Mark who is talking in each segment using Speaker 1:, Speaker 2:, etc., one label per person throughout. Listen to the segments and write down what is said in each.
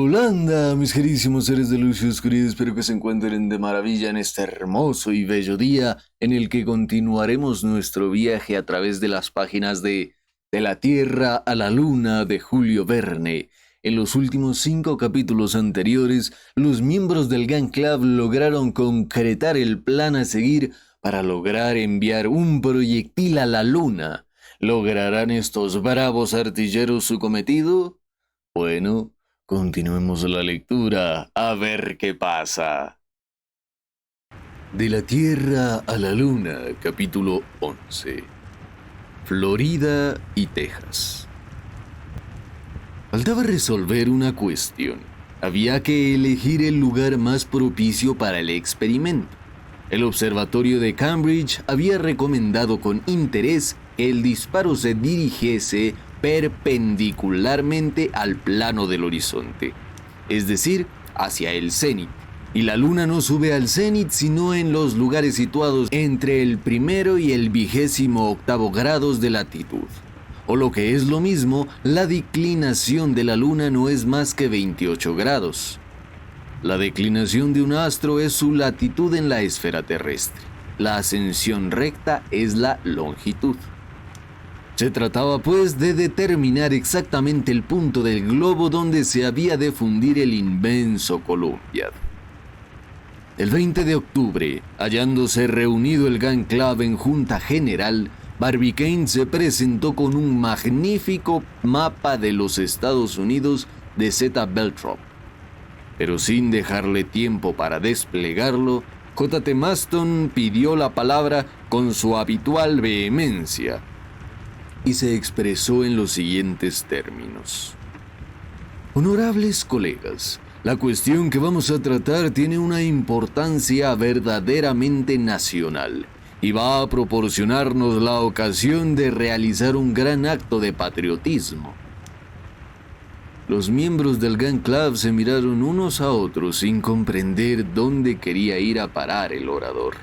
Speaker 1: Holanda, mis queridísimos seres de luz y oscuridad, espero que se encuentren de maravilla en este hermoso y bello día en el que continuaremos nuestro viaje a través de las páginas de la Tierra a la Luna de Julio Verne. En los últimos 5 capítulos anteriores, los miembros del Gun Club lograron concretar el plan a seguir para lograr enviar un proyectil a la Luna. ¿Lograrán estos bravos artilleros su cometido? Bueno, continuemos la lectura, a ver qué pasa. De la Tierra a la Luna, capítulo 11. Florida y Texas. Faltaba resolver una cuestión. Había que elegir el lugar más propicio para el experimento. El observatorio de Cambridge había recomendado con interés que el disparo se dirigiese perpendicularmente al plano del horizonte, es decir, hacia el cenit, y la luna no sube al cenit sino en los lugares situados entre el 1º y el 28º grados de latitud, o lo que es lo mismo, la declinación de la luna no es más que 28 grados. La declinación de un astro es su latitud en la esfera terrestre, la ascensión recta es la longitud. Se trataba pues de determinar exactamente el punto del globo donde se había de fundir el inmenso Columbia. El 20 de octubre, hallándose reunido el Gun Club en junta general, Barbicane se presentó con un magnífico mapa de los Estados Unidos de Z. Belthrop. Pero sin dejarle tiempo para desplegarlo, J.T. Maston pidió la palabra con su habitual vehemencia y se expresó en los siguientes términos. Honorables colegas, la cuestión que vamos a tratar tiene una importancia verdaderamente nacional y va a proporcionarnos la ocasión de realizar un gran acto de patriotismo. Los miembros del Gun Club se miraron unos a otros sin comprender dónde quería ir a parar el orador.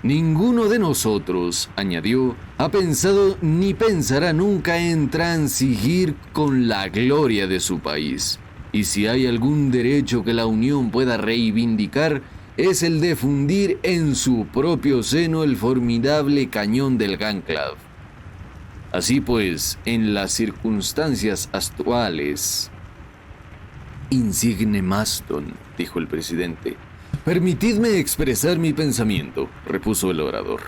Speaker 1: Ninguno de nosotros, añadió, ha pensado ni pensará nunca en transigir con la gloria de su país. Y si hay algún derecho que la Unión pueda reivindicar, es el de fundir en su propio seno el formidable cañón del Gun Club. Así pues, en las circunstancias actuales... Insigne Maston, dijo el presidente. Permitidme expresar mi pensamiento, repuso el orador.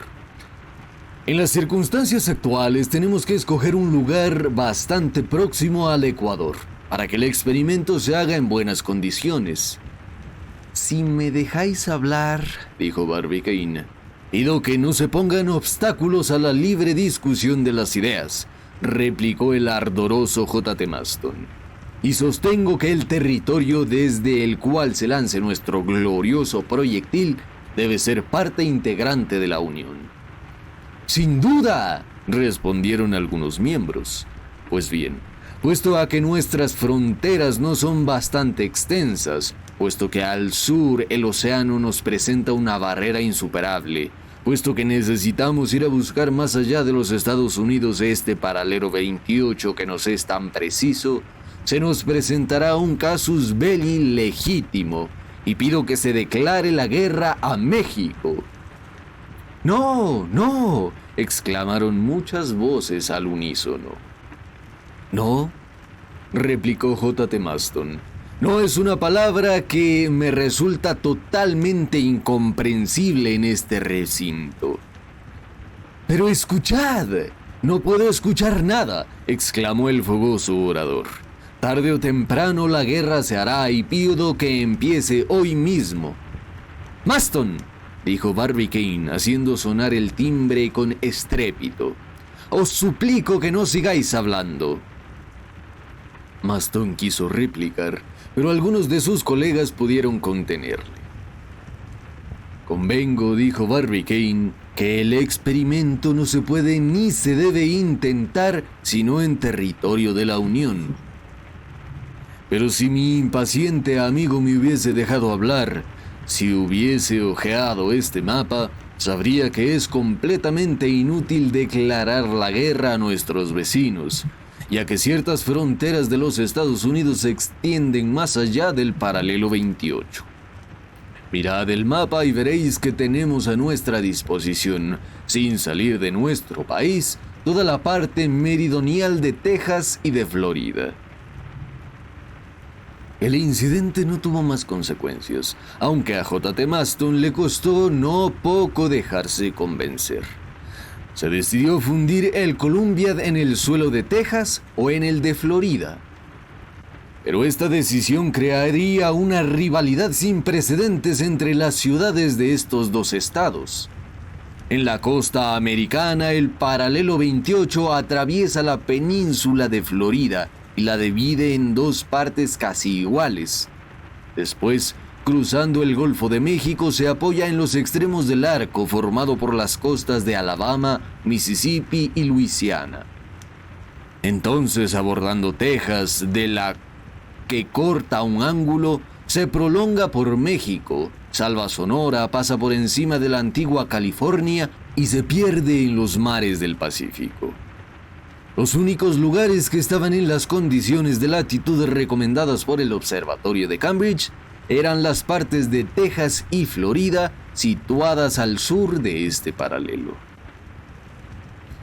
Speaker 1: En las circunstancias actuales tenemos que escoger un lugar bastante próximo al Ecuador, para que el experimento se haga en buenas condiciones. Si me dejáis hablar, dijo Barbicane, pido que no se pongan obstáculos a la libre discusión de las ideas, replicó el ardoroso J.T. Maston. Y sostengo que el territorio desde el cual se lance nuestro glorioso proyectil debe ser parte integrante de la Unión. ¡Sin duda!, respondieron algunos miembros. Pues bien, puesto a que nuestras fronteras no son bastante extensas, puesto que al sur el océano nos presenta una barrera insuperable, puesto que necesitamos ir a buscar más allá de los Estados Unidos este paralelo 28 que nos es tan preciso, se nos presentará un casus belli legítimo y pido que se declare la guerra a México. ¡No, no!, exclamaron muchas voces al unísono. ¿No?, replicó J.T. Maston. No es una palabra que me resulta totalmente incomprensible en este recinto. ¡Pero escuchad! No puedo escuchar nada, exclamó el fogoso orador. Tarde o temprano la guerra se hará y pido que empiece hoy mismo. Maston, dijo Barbicane haciendo sonar el timbre con estrépito. Os suplico que no sigáis hablando. Maston quiso replicar, pero algunos de sus colegas pudieron contenerle. Convengo, dijo Barbicane, que el experimento no se puede ni se debe intentar sino en territorio de la Unión. Pero si mi impaciente amigo me hubiese dejado hablar, si hubiese hojeado este mapa, sabría que es completamente inútil declarar la guerra a nuestros vecinos, ya que ciertas fronteras de los Estados Unidos se extienden más allá del paralelo 28. Mirad el mapa y veréis que tenemos a nuestra disposición, sin salir de nuestro país, toda la parte meridional de Texas y de Florida. El incidente no tuvo más consecuencias, aunque a J.T. Maston le costó no poco dejarse convencer. Se decidió fundir el Columbia en el suelo de Texas o en el de Florida. Pero esta decisión crearía una rivalidad sin precedentes entre las ciudades de estos dos estados. En la costa americana, el paralelo 28 atraviesa la península de Florida y la divide en dos partes casi iguales. Después, cruzando el Golfo de México, se apoya en los extremos del arco formado por las costas de Alabama, Mississippi y Luisiana. Entonces, abordando Texas, de la que corta un ángulo, se prolonga por México, salva Sonora, pasa por encima de la antigua California y se pierde en los mares del Pacífico. Los únicos lugares que estaban en las condiciones de latitud recomendadas por el Observatorio de Cambridge eran las partes de Texas y Florida situadas al sur de este paralelo.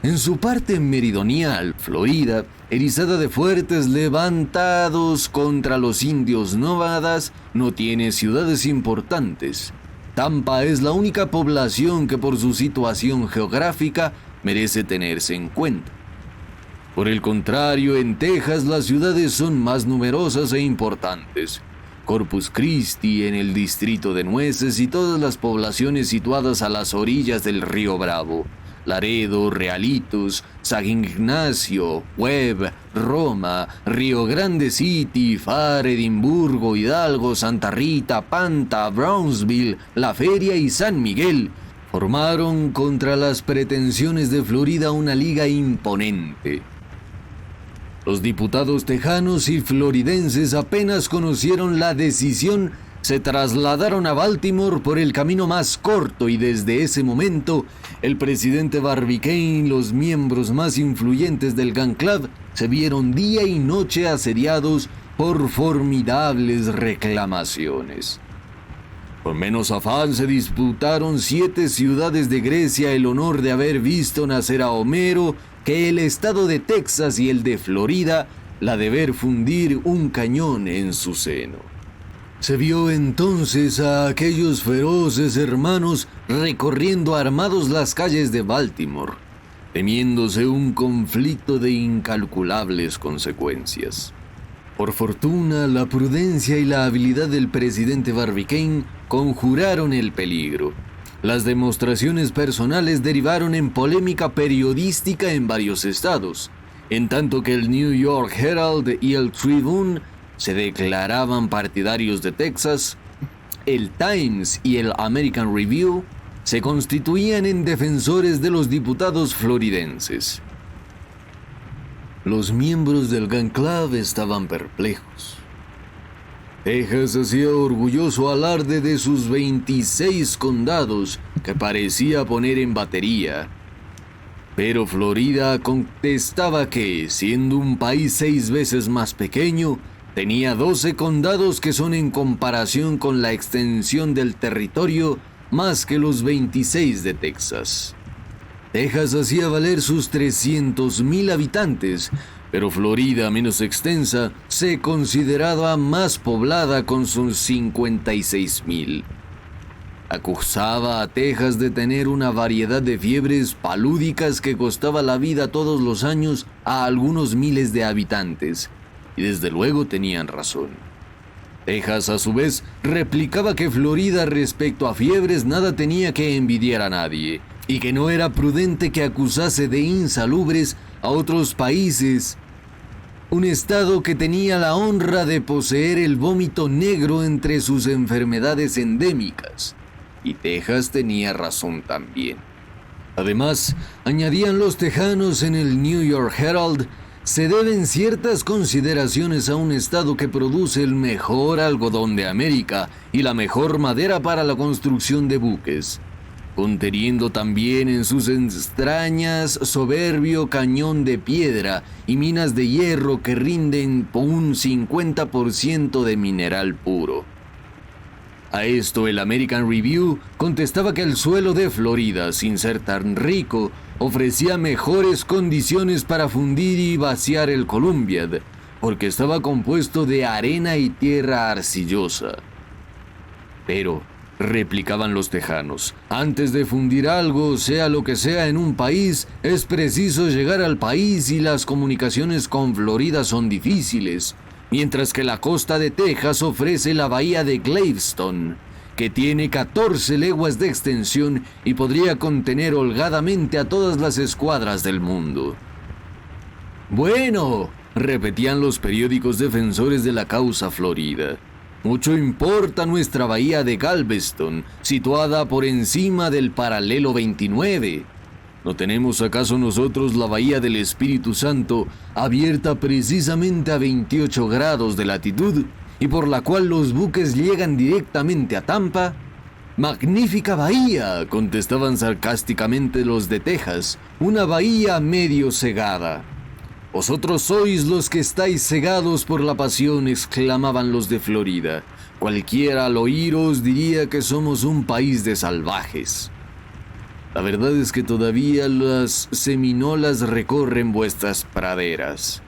Speaker 1: En su parte meridional, Florida, erizada de fuertes levantados contra los indios nómadas, no tiene ciudades importantes. Tampa es la única población que por su situación geográfica merece tenerse en cuenta. Por el contrario, en Texas las ciudades son más numerosas e importantes. Corpus Christi en el distrito de Nueces y todas las poblaciones situadas a las orillas del río Bravo. Laredo, Realitos, San Ignacio, Webb, Roma, Río Grande City, Far, Edimburgo, Hidalgo, Santa Rita, Panta, Brownsville, La Feria y San Miguel formaron contra las pretensiones de Florida una liga imponente. Los diputados tejanos y floridenses apenas conocieron la decisión, se trasladaron a Baltimore por el camino más corto y desde ese momento el presidente Barbicane y los miembros más influyentes del Gun Club se vieron día y noche asediados por formidables reclamaciones. Con menos afán se disputaron 7 ciudades de Grecia el honor de haber visto nacer a Homero que el estado de Texas y el de Florida la de ver fundir un cañón en su seno. Se vio entonces a aquellos feroces hermanos recorriendo armados las calles de Baltimore, temiéndose un conflicto de incalculables consecuencias. Por fortuna, la prudencia y la habilidad del presidente Barbicane conjuraron el peligro. Las demostraciones personales derivaron en polémica periodística en varios estados, en tanto que el New York Herald y el Tribune se declaraban partidarios de Texas, el Times y el American Review se constituían en defensores de los diputados floridenses. Los miembros del Gun Club estaban perplejos. Texas hacía orgulloso alarde de sus 26 condados que parecía poner en batería. Pero Florida contestaba que, siendo un país 6 veces más pequeño, tenía 12 condados que son en comparación con la extensión del territorio más que los 26 de Texas. Texas hacía valer sus 300,000 habitantes, pero Florida, menos extensa, se consideraba más poblada con sus 56,000. Acusaba a Texas de tener una variedad de fiebres palúdicas que costaba la vida todos los años a algunos miles de habitantes, y desde luego tenían razón. Texas, a su vez, replicaba que Florida respecto a fiebres nada tenía que envidiar a nadie, y que no era prudente que acusase de insalubres a otros países, un estado que tenía la honra de poseer el vómito negro entre sus enfermedades endémicas. Y Texas tenía razón también. Además, añadían los tejanos en el New York Herald, se deben ciertas consideraciones a un estado que produce el mejor algodón de América y la mejor madera para la construcción de buques. conteniendo también en sus entrañas soberbio cañón de piedra y minas de hierro que rinden un 50% de mineral puro. A esto el American Review contestaba que el suelo de Florida, sin ser tan rico, ofrecía mejores condiciones para fundir y vaciar el Columbiad, porque estaba compuesto de arena y tierra arcillosa. Pero, replicaban los tejanos, antes de fundir algo, sea lo que sea en un país, es preciso llegar al país y las comunicaciones con Florida son difíciles, mientras que la costa de Texas ofrece la bahía de Galveston, que tiene 14 leguas de extensión y podría contener holgadamente a todas las escuadras del mundo. Bueno, repetían los periódicos defensores de la causa Florida, mucho importa nuestra bahía de Galveston, situada por encima del paralelo 29. ¿No tenemos acaso nosotros la bahía del Espíritu Santo, abierta precisamente a 28 grados de latitud, y por la cual los buques llegan directamente a Tampa? ¡Magnífica bahía!, contestaban sarcásticamente los de Texas, una bahía medio cegada. «Vosotros sois los que estáis cegados por la pasión», exclamaban los de Florida. «Cualquiera al oíros diría que somos un país de salvajes». La verdad es que todavía las seminolas recorren vuestras praderas.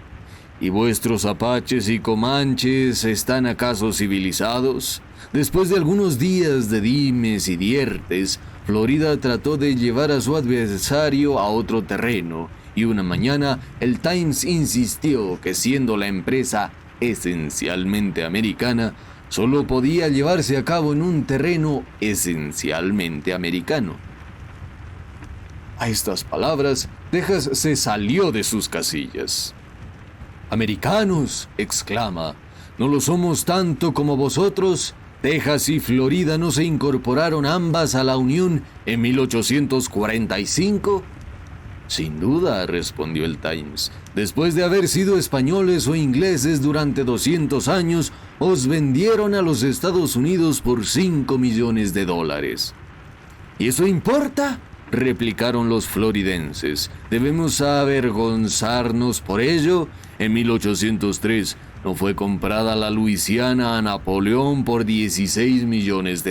Speaker 1: ¿Y vuestros apaches y comanches están acaso civilizados? Después de algunos días de dimes y diertes, Florida trató de llevar a su adversario a otro terreno, y una mañana el Times insistió que, siendo la empresa esencialmente americana, solo podía llevarse a cabo en un terreno esencialmente americano. A estas palabras, Texas se salió de sus casillas. «¡Americanos!», exclama, «¿no lo somos tanto como vosotros? Texas y Florida no se incorporaron ambas a la Unión en 1845». «Sin duda», respondió el Times, «después de haber sido españoles o ingleses durante 200 años, os vendieron a los Estados Unidos por $5 millones. ¿Y eso importa?», replicaron los floridenses. «¿Debemos avergonzarnos por ello? En 1803 ¿no fue comprada la Luisiana a Napoleón por $16 millones?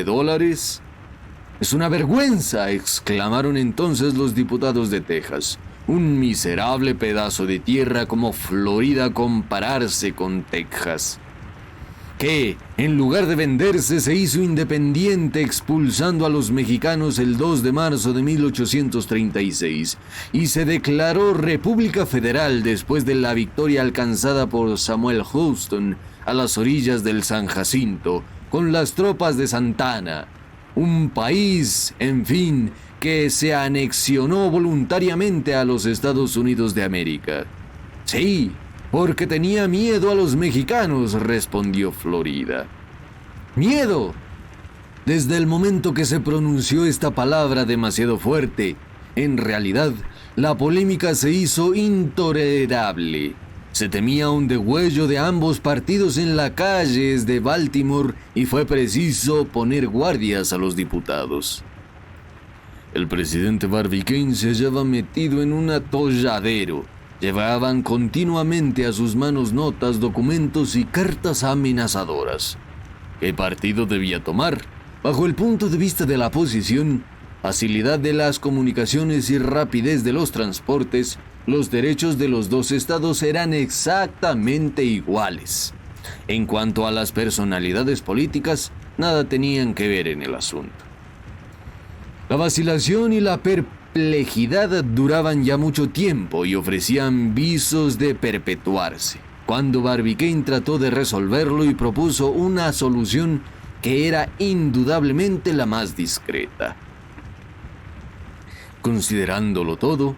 Speaker 1: «Es una vergüenza», exclamaron entonces los diputados de Texas. «Un miserable pedazo de tierra como Florida compararse con Texas, que, en lugar de venderse, se hizo independiente expulsando a los mexicanos el 2 de marzo de 1836 y se declaró República Federal después de la victoria alcanzada por Samuel Houston a las orillas del San Jacinto con las tropas de Santa Anna. Un país, en fin, que se anexionó voluntariamente a los Estados Unidos de América». «Sí, porque tenía miedo a los mexicanos», respondió Florida. «¿Miedo?». Desde el momento que se pronunció esta palabra demasiado fuerte, en realidad, la polémica se hizo intolerable. Se temía un degüello de ambos partidos en las calles de Baltimore y fue preciso poner guardias a los diputados. El presidente Barbicane se hallaba metido en un atolladero. Llevaban continuamente a sus manos notas, documentos y cartas amenazadoras. ¿Qué partido debía tomar? Bajo el punto de vista de la posición, facilidad de las comunicaciones y rapidez de los transportes, los derechos de los dos estados eran exactamente iguales. En cuanto a las personalidades políticas, nada tenían que ver en el asunto. La vacilación y la perplejidad duraban ya mucho tiempo y ofrecían visos de perpetuarse, cuando Barbicane trató de resolverlo y propuso una solución que era indudablemente la más discreta. «Considerándolo todo»,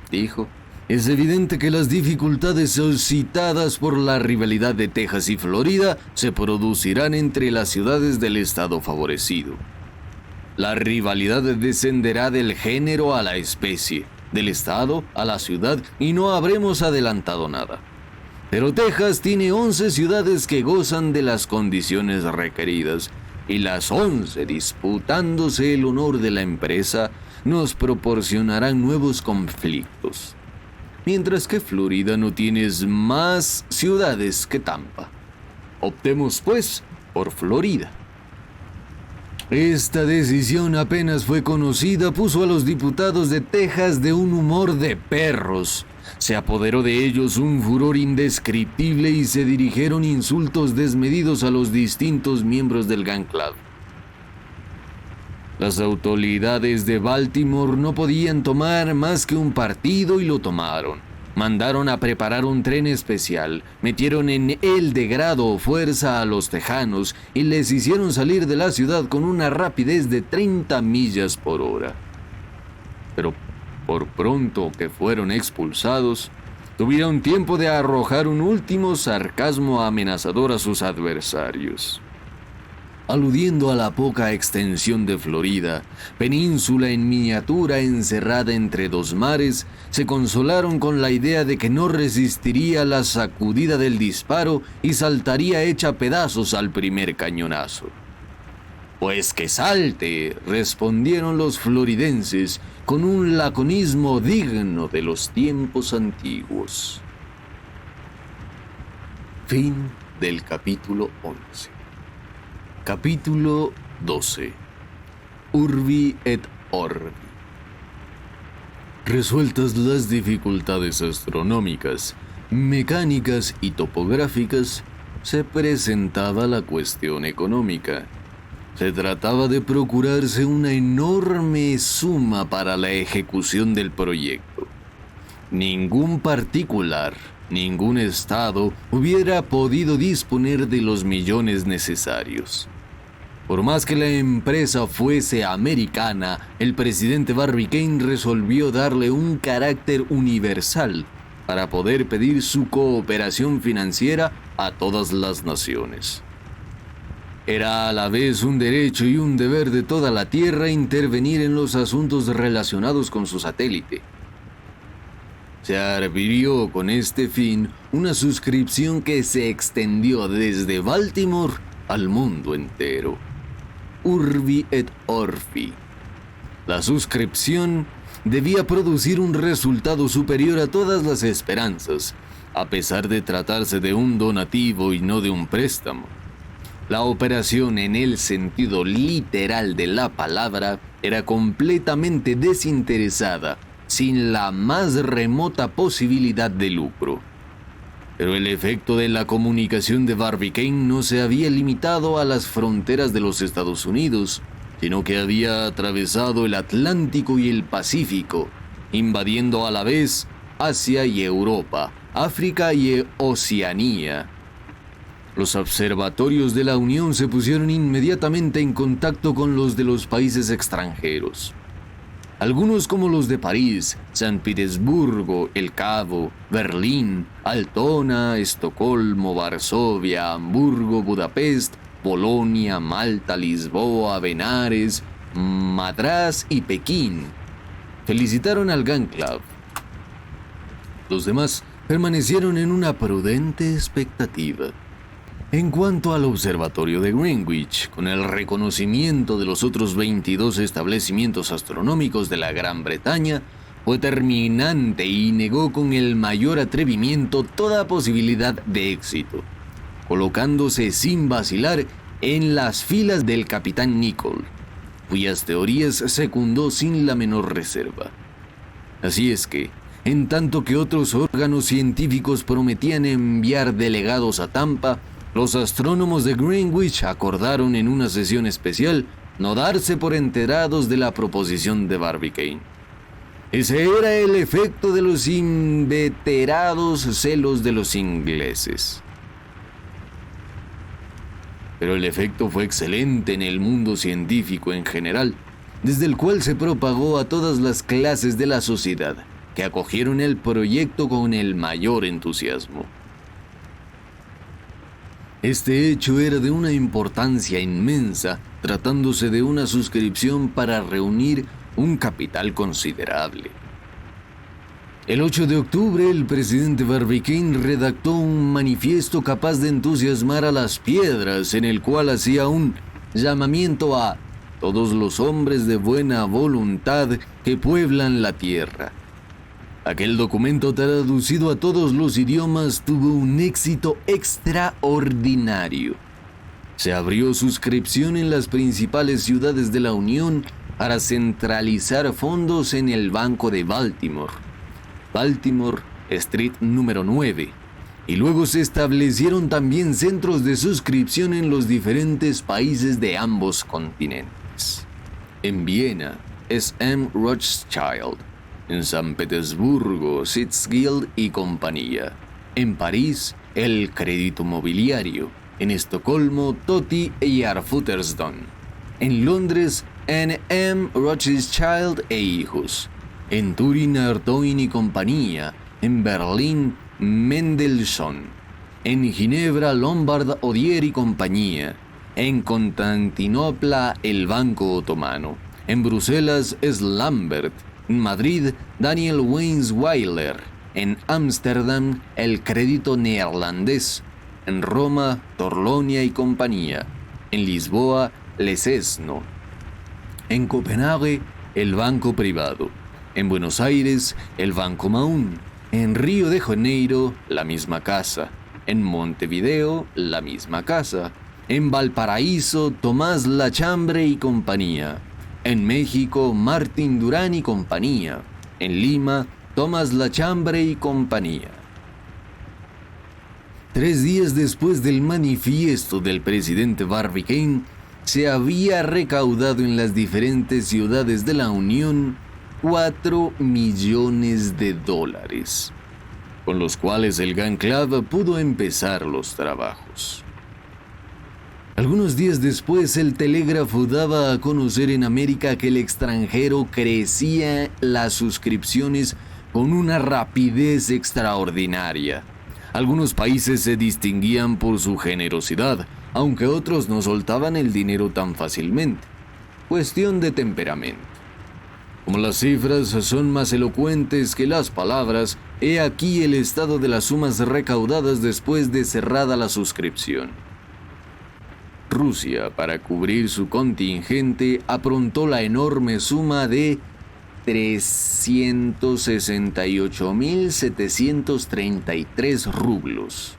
Speaker 1: dijo, «es evidente que las dificultades suscitadas por la rivalidad de Texas y Florida se producirán entre las ciudades del estado favorecido. La rivalidad descenderá del género a la especie, del estado a la ciudad, y no habremos adelantado nada. Pero Texas tiene 11 ciudades que gozan de las condiciones requeridas, y las 11 disputándose el honor de la empresa nos proporcionarán nuevos conflictos. Mientras que Florida no tiene más ciudades que Tampa. Optemos pues por Florida. Esta decisión apenas fue conocida puso a los diputados de Texas de un humor de perros. Se apoderó de ellos un furor indescriptible y se dirigieron insultos desmedidos a los distintos miembros del Gun Club. Las autoridades de Baltimore no podían tomar más que un partido y lo tomaron. Mandaron a preparar un tren especial, metieron en él de grado o fuerza a los tejanos y les hicieron salir de la ciudad con una rapidez de 30 millas por hora. Pero por pronto que fueron expulsados, tuvieron tiempo de arrojar un último sarcasmo amenazador a sus adversarios. Aludiendo a la poca extensión de Florida, península en miniatura encerrada entre dos mares, se consolaron con la idea de que no resistiría la sacudida del disparo y saltaría hecha pedazos al primer cañonazo. «Pues que salte», respondieron los floridenses con un laconismo digno de los tiempos antiguos. Fin del capítulo 11. Capítulo 12. Urbi et Orbi. Resueltas las dificultades astronómicas, mecánicas y topográficas, se presentaba la cuestión económica. Se trataba de procurarse una enorme suma para la ejecución del proyecto. Ningún particular, ningún estado hubiera podido disponer de los millones necesarios. Por más que la empresa fuese americana, el presidente Barbicane resolvió darle un carácter universal para poder pedir su cooperación financiera a todas las naciones. Era a la vez un derecho y un deber de toda la Tierra intervenir en los asuntos relacionados con su satélite. Se adquirió con este fin una suscripción que se extendió desde Baltimore al mundo entero. Urbi et Orbi. La suscripción debía producir un resultado superior a todas las esperanzas, a pesar de tratarse de un donativo y no de un préstamo. La operación en el sentido literal de la palabra era completamente desinteresada, sin la más remota posibilidad de lucro. Pero el efecto de la comunicación de Barbicane no se había limitado a las fronteras de los Estados Unidos, sino que había atravesado el Atlántico y el Pacífico, invadiendo a la vez Asia y Europa, África y Oceanía. Los observatorios de la Unión se pusieron inmediatamente en contacto con los de los países extranjeros. Algunos como los de París, San Petersburgo, El Cabo, Berlín, Altona, Estocolmo, Varsovia, Hamburgo, Budapest, Bolonia, Malta, Lisboa, Benares, Madrás y Pekín felicitaron al Gun Club. Los demás permanecieron en una prudente expectativa. En cuanto al observatorio de Greenwich, con el reconocimiento de los otros 22 establecimientos astronómicos de la Gran Bretaña, fue terminante y negó con el mayor atrevimiento toda posibilidad de éxito, colocándose sin vacilar en las filas del capitán Nicholl, cuyas teorías secundó sin la menor reserva. Así es que, en tanto que otros órganos científicos prometían enviar delegados a Tampa, los astrónomos de Greenwich acordaron en una sesión especial no darse por enterados de la proposición de Barbicane. Ese era el efecto de los inveterados celos de los ingleses. Pero el efecto fue excelente en el mundo científico en general, desde el cual se propagó a todas las clases de la sociedad, que acogieron el proyecto con el mayor entusiasmo. Este hecho era de una importancia inmensa, tratándose de una suscripción para reunir un capital considerable. El 8 de octubre, el presidente Barbicane redactó un manifiesto capaz de entusiasmar a las piedras, en el cual hacía un llamamiento a todos los hombres de buena voluntad que pueblan la tierra. Aquel documento traducido a todos los idiomas tuvo un éxito extraordinario. Se abrió suscripción en las principales ciudades de la Unión para centralizar fondos en el Banco de Baltimore, Baltimore Street número 9, y luego se establecieron también centros de suscripción en los diferentes países de ambos continentes. En Viena, S.M. Rothschild; en San Petersburgo, Sitzgild y compañía; en París, el Crédito Mobiliario; en Estocolmo, Totti y Arfutersdon; en Londres, N.M. Rothschild e hijos; en Turín, Artoin y compañía; en Berlín, Mendelssohn; en Ginebra, Lombard, Odier y compañía; en Constantinopla, el Banco Otomano; en Bruselas, Slambert; en Madrid, Daniel Weinzweiler; en Ámsterdam, el Crédito Neerlandés; en Roma, Torlonia y compañía; en Lisboa, Lesesno; en Copenhague, el Banco Privado; en Buenos Aires, el Banco Maun; en Río de Janeiro, la misma casa; en Montevideo, la misma casa; en Valparaíso, Tomás Lachambre y compañía; en México, Martín Durán y compañía; en Lima, Tomás Lachambre y compañía. 3 días después del manifiesto del presidente Barbicane, se había recaudado en las diferentes ciudades de la Unión $4 millones, con los cuales el Gun Club pudo empezar los trabajos. Algunos días después, el telégrafo daba a conocer en América que el extranjero crecía las suscripciones con una rapidez extraordinaria. Algunos países se distinguían por su generosidad, aunque otros no soltaban el dinero tan fácilmente. Cuestión de temperamento. Como las cifras son más elocuentes que las palabras, he aquí el estado de las sumas recaudadas después de cerrada la suscripción. Rusia, para cubrir su contingente, aprontó la enorme suma de 368.733 rublos.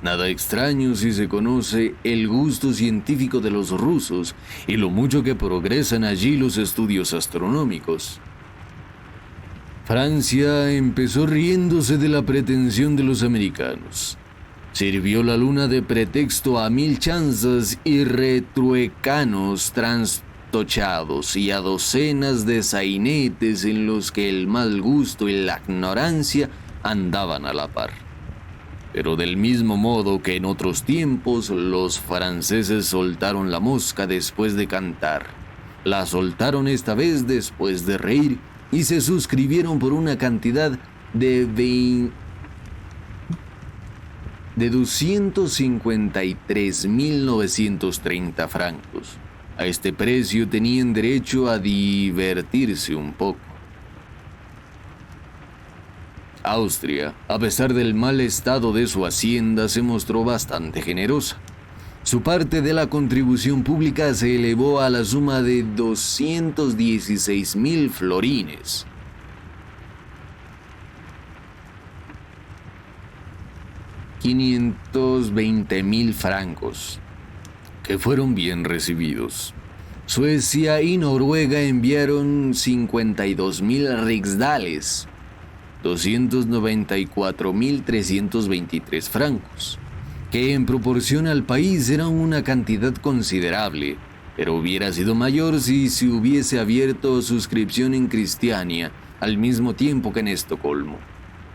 Speaker 1: Nada extraño si se conoce el gusto científico de los rusos y lo mucho que progresan allí los estudios astronómicos. Francia empezó riéndose de la pretensión de los americanos. Sirvió la luna de pretexto a 1000 chanzas y retruécanos trastochados y a docenas de sainetes en los que el mal gusto y la ignorancia andaban a la par. Pero del mismo modo que en otros tiempos, los franceses soltaron la mosca después de cantar, la soltaron esta vez después de reír y se suscribieron por una cantidad de 253.930 francos. A este precio tenían derecho a divertirse un poco. Austria, a pesar del mal estado de su hacienda, se mostró bastante generosa. Su parte de la contribución pública se elevó a la suma de 216.000 florines. $520.000 francos, que fueron bien recibidos. Suecia y Noruega enviaron 52.000 riksdales, 294.323 francos, que en proporción al país eran una cantidad considerable, pero hubiera sido mayor si se hubiese abierto suscripción en Cristiania al mismo tiempo que en Estocolmo.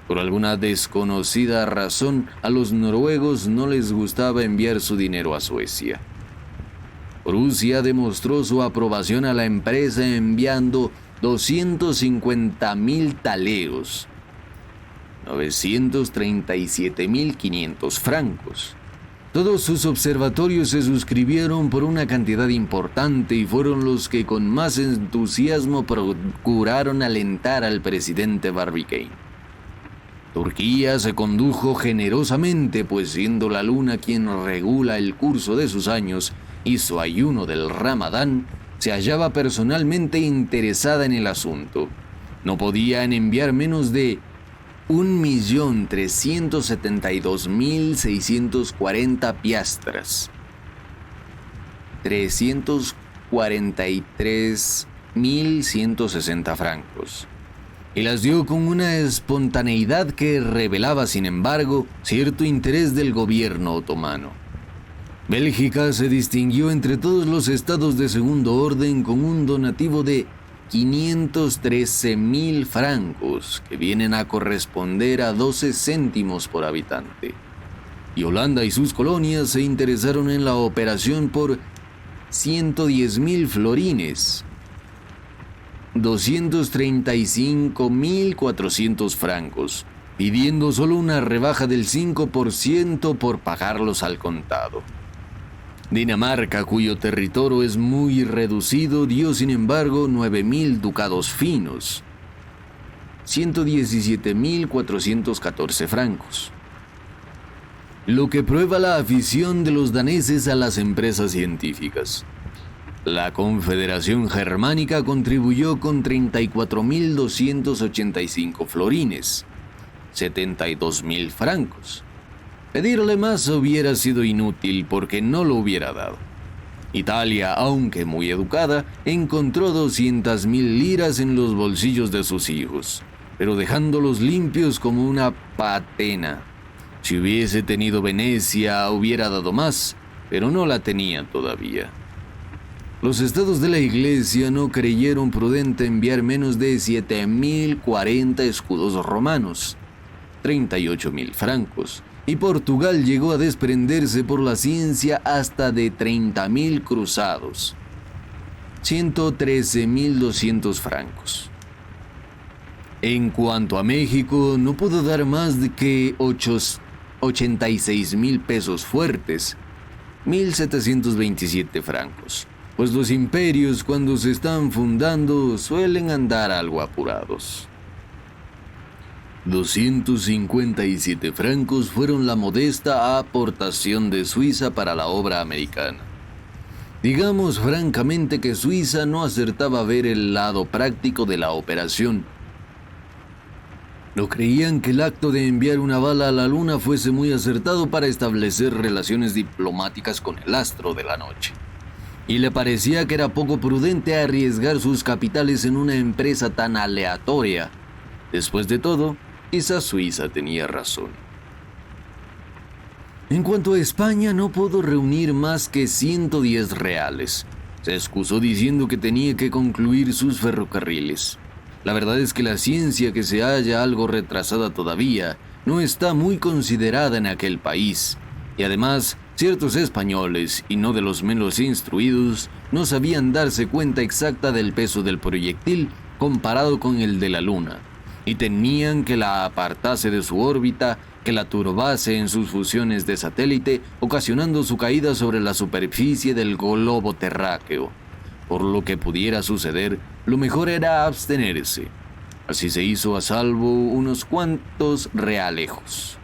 Speaker 1: Por alguna desconocida razón, a los noruegos no les gustaba enviar su dinero a Suecia. Prusia demostró su aprobación a la empresa enviando 250.000 taleos, 937.500 francos. Todos sus observatorios se suscribieron por una cantidad importante y fueron los que con más entusiasmo procuraron alentar al presidente Barbicane. Turquía se condujo generosamente, pues siendo la luna quien regula el curso de sus años, y su ayuno del Ramadán, se hallaba personalmente interesada en el asunto. No podían enviar menos de 1.372.640 piastras, 343.160 francos, y las dio con una espontaneidad que revelaba, sin embargo, cierto interés del gobierno otomano. Bélgica se distinguió entre todos los estados de segundo orden con un donativo de 513.000 francos, que vienen a corresponder a 12 céntimos por habitante. Y Holanda y sus colonias se interesaron en la operación por 110.000 florines, 235.400 francos, pidiendo solo una rebaja del 5% por pagarlos al contado. Dinamarca, cuyo territorio es muy reducido, dio sin embargo 9.000 ducados finos, 117.414 francos, lo que prueba la afición de los daneses a las empresas científicas. La Confederación Germánica contribuyó con 34.285 florines, 72.000 francos. Pedirle más hubiera sido inútil porque no lo hubiera dado. Italia, aunque muy educada, encontró 200.000 liras en los bolsillos de sus hijos, pero dejándolos limpios como una patena. Si hubiese tenido Venecia, hubiera dado más, pero no la tenía todavía. Los estados de la Iglesia no creyeron prudente enviar menos de 7.040 escudos romanos, 38.000 francos, y Portugal llegó a desprenderse por la ciencia hasta de 30.000 cruzados, 113.200 francos. En cuanto a México, no pudo dar más de que 86.000 pesos fuertes, 1.727 francos, pues los imperios cuando se están fundando suelen andar algo apurados. 257 francos fueron la modesta aportación de Suiza para la obra americana. Digamos francamente que Suiza no acertaba a ver el lado práctico de la operación. No creían que el acto de enviar una bala a la luna fuese muy acertado para establecer relaciones diplomáticas con el astro de la noche. Y le parecía que era poco prudente arriesgar sus capitales en una empresa tan aleatoria. Después de todo, esa Suiza tenía razón. En cuanto a España, no pudo reunir más que 110 reales. Se excusó diciendo que tenía que concluir sus ferrocarriles. La verdad es que la ciencia, que se halla algo retrasada todavía, no está muy considerada en aquel país. Y además, ciertos españoles, y no de los menos instruidos, no sabían darse cuenta exacta del peso del proyectil comparado con el de la Luna, y tenían que la apartase de su órbita, que la turbase en sus fusiones de satélite, ocasionando su caída sobre la superficie del globo terráqueo. Por lo que pudiera suceder, lo mejor era abstenerse. Así se hizo a salvo unos cuantos realejos.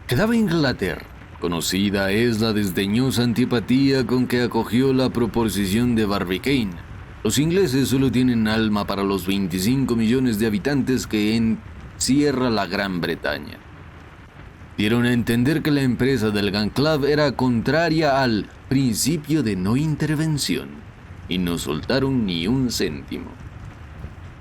Speaker 1: Quedaba Inglaterra. Conocida es la desdeñosa antipatía con que acogió la proposición de Barbicane. Los ingleses solo tienen alma para los 25 millones de habitantes que encierra la Gran Bretaña. Dieron a entender que la empresa del Gun Club era contraria al principio de no intervención y no soltaron ni un céntimo.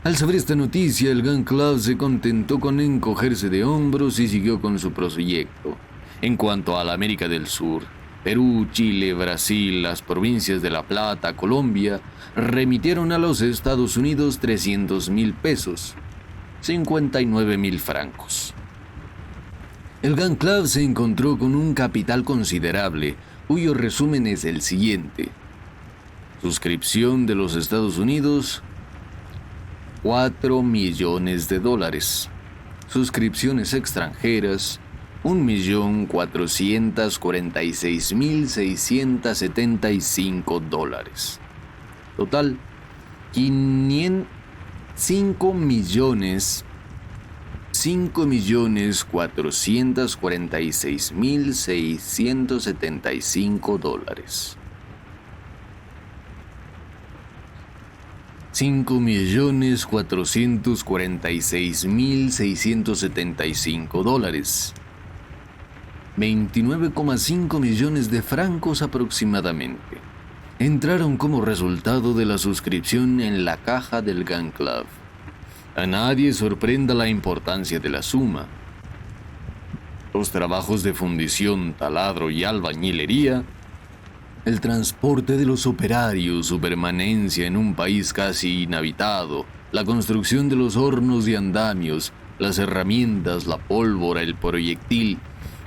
Speaker 1: Al saber esta noticia, el Gun Club se contentó con encogerse de hombros y siguió con su proyecto. En cuanto a la América del Sur, Perú, Chile, Brasil, las provincias de La Plata, Colombia, remitieron a los Estados Unidos 300.000 pesos, 59.000 francos. El Gun Club se encontró con un capital considerable, cuyo resumen es el siguiente. Suscripción de los Estados Unidos, $4 millones. Suscripciones extranjeras, $1.446.675. Total, $5.100.000. $5.446.675. $5.446.675. 29,5 millones de francos aproximadamente entraron como resultado de la suscripción en la caja del Gun Club. A nadie sorprenda la importancia de la suma. Los trabajos de fundición, taladro y albañilería, el transporte de los operarios, su permanencia en un país casi inhabitado, la construcción de los hornos y andamios, las herramientas, la pólvora, el proyectil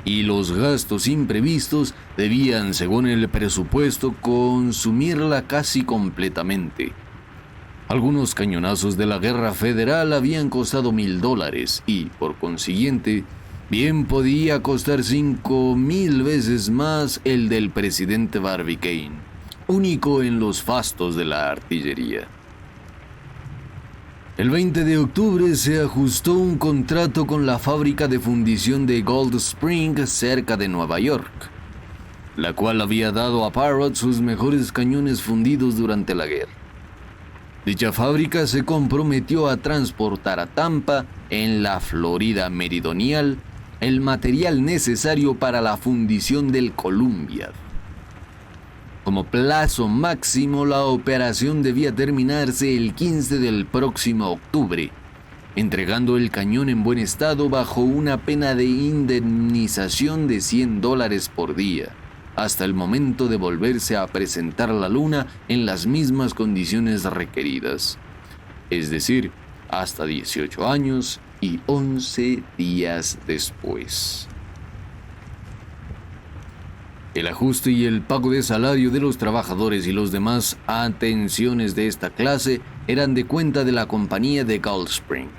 Speaker 1: y los gastos imprevistos debían, según el presupuesto, consumirla casi completamente. Algunos cañonazos de la guerra federal habían costado $1,000 y, por consiguiente, bien podía costar 5,000 veces más el del presidente Barbicane, único en los fastos de la artillería. El 20 de octubre se ajustó un contrato con la fábrica de fundición de Gold Spring cerca de Nueva York, la cual había dado a Parrott sus mejores cañones fundidos durante la guerra. Dicha fábrica se comprometió a transportar a Tampa, en la Florida meridional, el material necesario para la fundición del Columbia. Como plazo máximo, la operación debía terminarse el 15 del próximo octubre, entregando el cañón en buen estado bajo una pena de indemnización de $100 por día, hasta el momento de volverse a presentar la Luna en las mismas condiciones requeridas, es decir, hasta 18 años y 11 días después. El ajuste y el pago de salario de los trabajadores y los demás atenciones de esta clase eran de cuenta de la compañía de Gold Spring.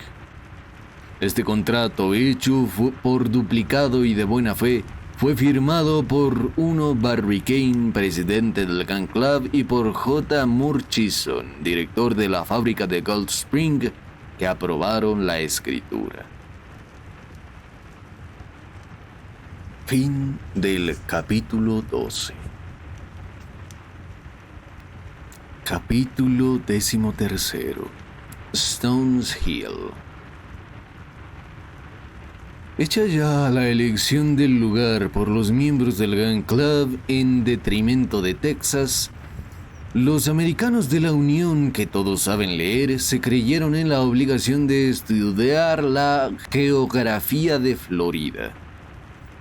Speaker 1: Este contrato, hecho por duplicado y de buena fe, fue firmado por Barbicane, presidente del Gun Club, y por J. Murchison, director de la fábrica de Gold Spring, que aprobaron la escritura. Fin del capítulo 12. Capítulo 13. Stones Hill. Hecha ya la elección del lugar por los miembros del Gun Club en detrimento de Texas, los americanos de la Unión, que todos saben leer, se creyeron en la obligación de estudiar la geografía de Florida.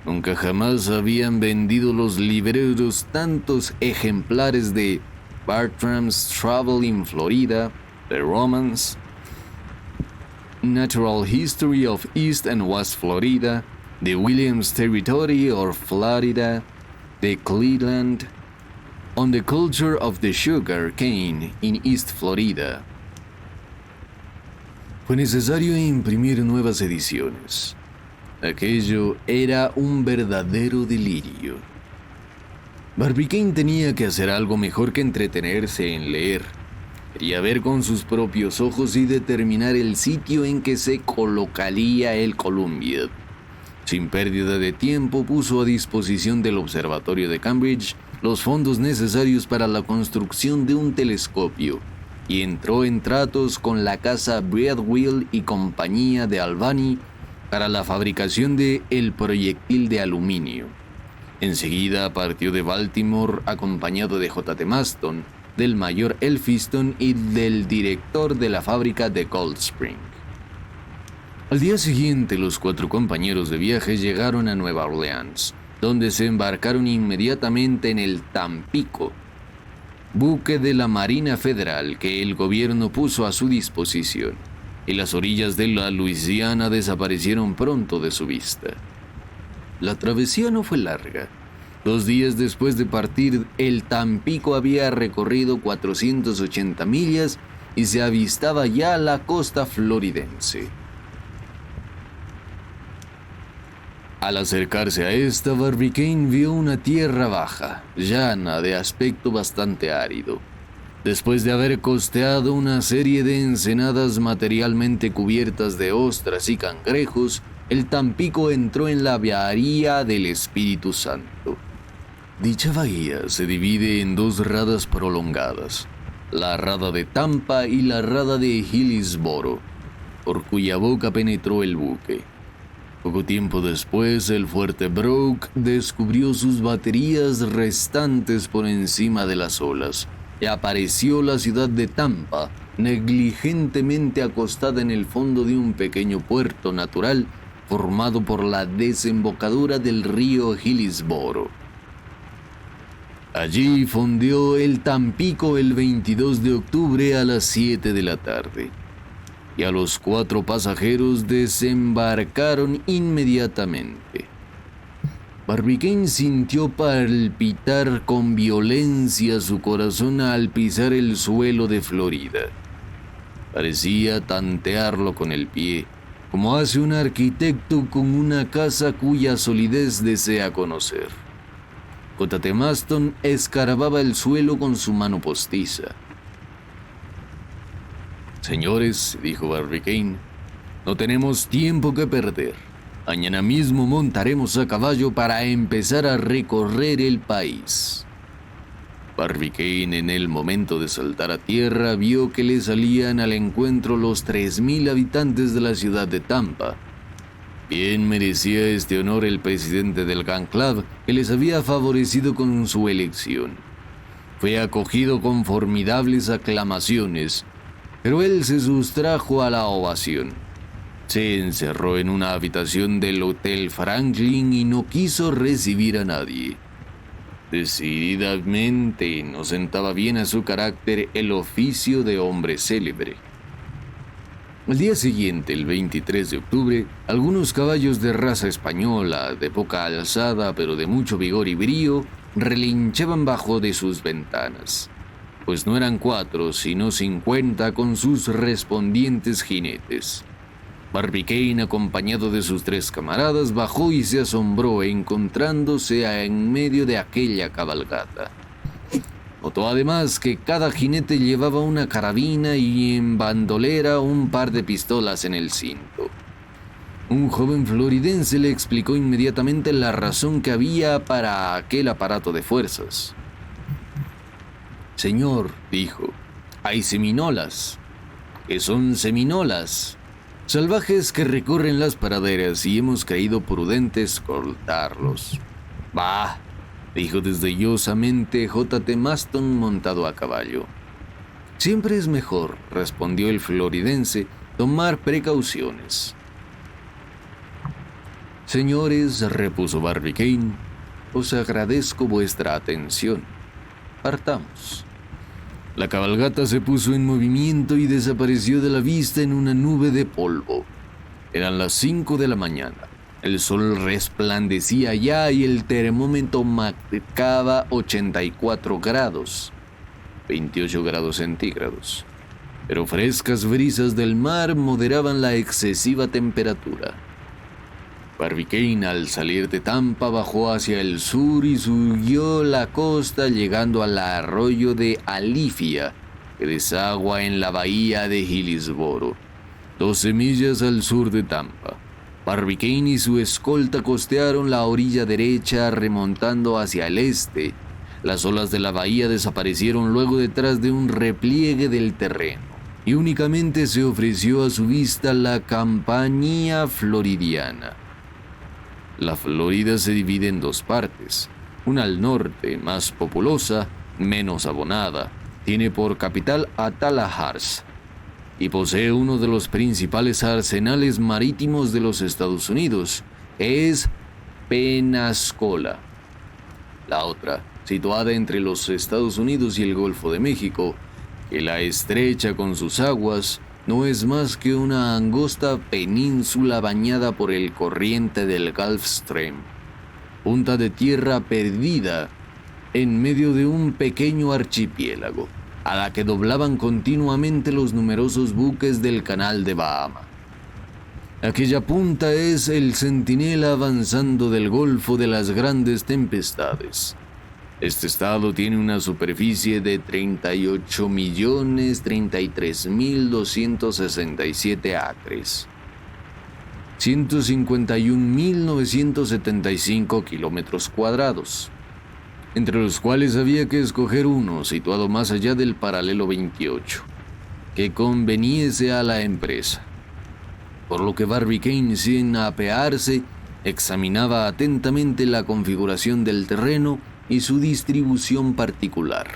Speaker 1: Nunca jamás habían vendido los libreros tantos ejemplares de Bartram's Travel in Florida, The Romance, Natural History of East and West Florida, The Williams Territory or Florida, The Cleveland, On the Culture of the Sugar Cane in East Florida. Fue necesario imprimir nuevas ediciones. Aquello era un verdadero delirio. Barbicane tenía que hacer algo mejor que entretenerse en leer. Quería ver con sus propios ojos y determinar el sitio en que se colocaría el Columbia. Sin pérdida de tiempo, puso a disposición del Observatorio de Cambridge los fondos necesarios para la construcción de un telescopio y entró en tratos con la casa Breadwell y compañía de Albany para la fabricación de el proyectil de aluminio. Enseguida partió de Baltimore acompañado de J. T. Maston, del mayor Elphiston y del director de la fábrica de Gold Spring. Al día siguiente, los 4 compañeros de viaje llegaron a Nueva Orleans, donde se embarcaron inmediatamente en el Tampico, buque de la Marina Federal que el gobierno puso a su disposición, y las orillas de la Luisiana desaparecieron pronto de su vista. La travesía no fue larga. 2 días después de partir, el Tampico había recorrido 480 millas y se avistaba ya la costa floridense. Al acercarse a esta, Barbicane vio una tierra baja, llana, de aspecto bastante árido. Después de haber costeado una serie de ensenadas materialmente cubiertas de ostras y cangrejos, el Tampico entró en la bahía del Espíritu Santo. Dicha bahía se divide en dos radas prolongadas, la rada de Tampa y la rada de Hillsboro, por cuya boca penetró el buque. Poco tiempo después, el fuerte Broke descubrió sus baterías restantes por encima de las olas, y apareció la ciudad de Tampa, negligentemente acostada en el fondo de un pequeño puerto natural formado por la desembocadura del río Hillsboro. Allí fondeó el Tampico el 22 de octubre a las 7 de la tarde, y a los 4 pasajeros desembarcaron inmediatamente. Barbicane sintió palpitar con violencia su corazón al pisar el suelo de Florida. Parecía tantearlo con el pie, como hace un arquitecto con una casa cuya solidez desea conocer. J.T. Maston escarbaba el suelo con su mano postiza. «Señores», dijo Barbicane, «no tenemos tiempo que perder. Mañana mismo montaremos a caballo para empezar a recorrer el país». Barbicane, en el momento de saltar a tierra, vio que le salían al encuentro los 3,000 habitantes de la ciudad de Tampa. Bien merecía este honor el presidente del Gun Club, que les había favorecido con su elección. Fue acogido con formidables aclamaciones, pero él se sustrajo a la ovación. Se encerró en una habitación del Hotel Franklin y no quiso recibir a nadie. Decididamente no sentaba bien a su carácter el oficio de hombre célebre. Al día siguiente, el 23 de octubre, algunos caballos de raza española, de poca alzada pero de mucho vigor y brío, relinchaban bajo de sus ventanas, pues no eran 4 sino 50 con sus respondientes jinetes. Barbicane, acompañado de sus 3 camaradas, bajó y se asombró encontrándose en medio de aquella cabalgata. Notó además que cada jinete llevaba una carabina y en bandolera un par de pistolas en el cinto. Un joven floridense le explicó inmediatamente la razón que había para aquel aparato de fuerzas. «Señor», dijo, «hay seminolas». «¿Qué son seminolas?» «Salvajes que recorren las praderas y hemos creído prudente escoltarlos». «Bah», dijo desdeñosamente J.T. Maston montado a caballo. «Siempre es mejor», respondió el floridense, «tomar precauciones». «Señores», repuso Barbicane, «os agradezco vuestra atención. Partamos». La cabalgata se puso en movimiento y desapareció de la vista en una nube de polvo. Eran las 5 de la mañana. El sol resplandecía ya y el termómetro marcaba 84 grados, 28 grados centígrados. Pero frescas brisas del mar moderaban la excesiva temperatura. Barbicane, al salir de Tampa, bajó hacia el sur y subió la costa llegando al arroyo de Alifia, que desagua en la bahía de Hillsboro, 12 millas al sur de Tampa. Barbicane y su escolta costearon la orilla derecha remontando hacia el este. Las olas de la bahía desaparecieron luego detrás de un repliegue del terreno, y únicamente se ofreció a su vista la Campiña Floridiana. La Florida se divide en 2 partes, una al norte, más populosa, menos abonada, tiene por capital a Tallahassee y posee uno de los principales arsenales marítimos de los Estados Unidos, es Pensacola. La otra, situada entre los Estados Unidos y el Golfo de México, que la estrecha con sus aguas, no es más que una angosta península bañada por el corriente del Gulf Stream, punta de tierra perdida en medio de un pequeño archipiélago, a la que doblaban continuamente los numerosos buques del Canal de Bahama. Aquella punta es el centinela avanzando del Golfo de las grandes tempestades. Este estado tiene una superficie de 38.033.267 acres, 151.975 kilómetros cuadrados, entre los cuales había que escoger uno situado más allá del paralelo 28, que conveniese a la empresa. Por lo que Barbicane, sin apearse, examinaba atentamente la configuración del terreno y su distribución particular.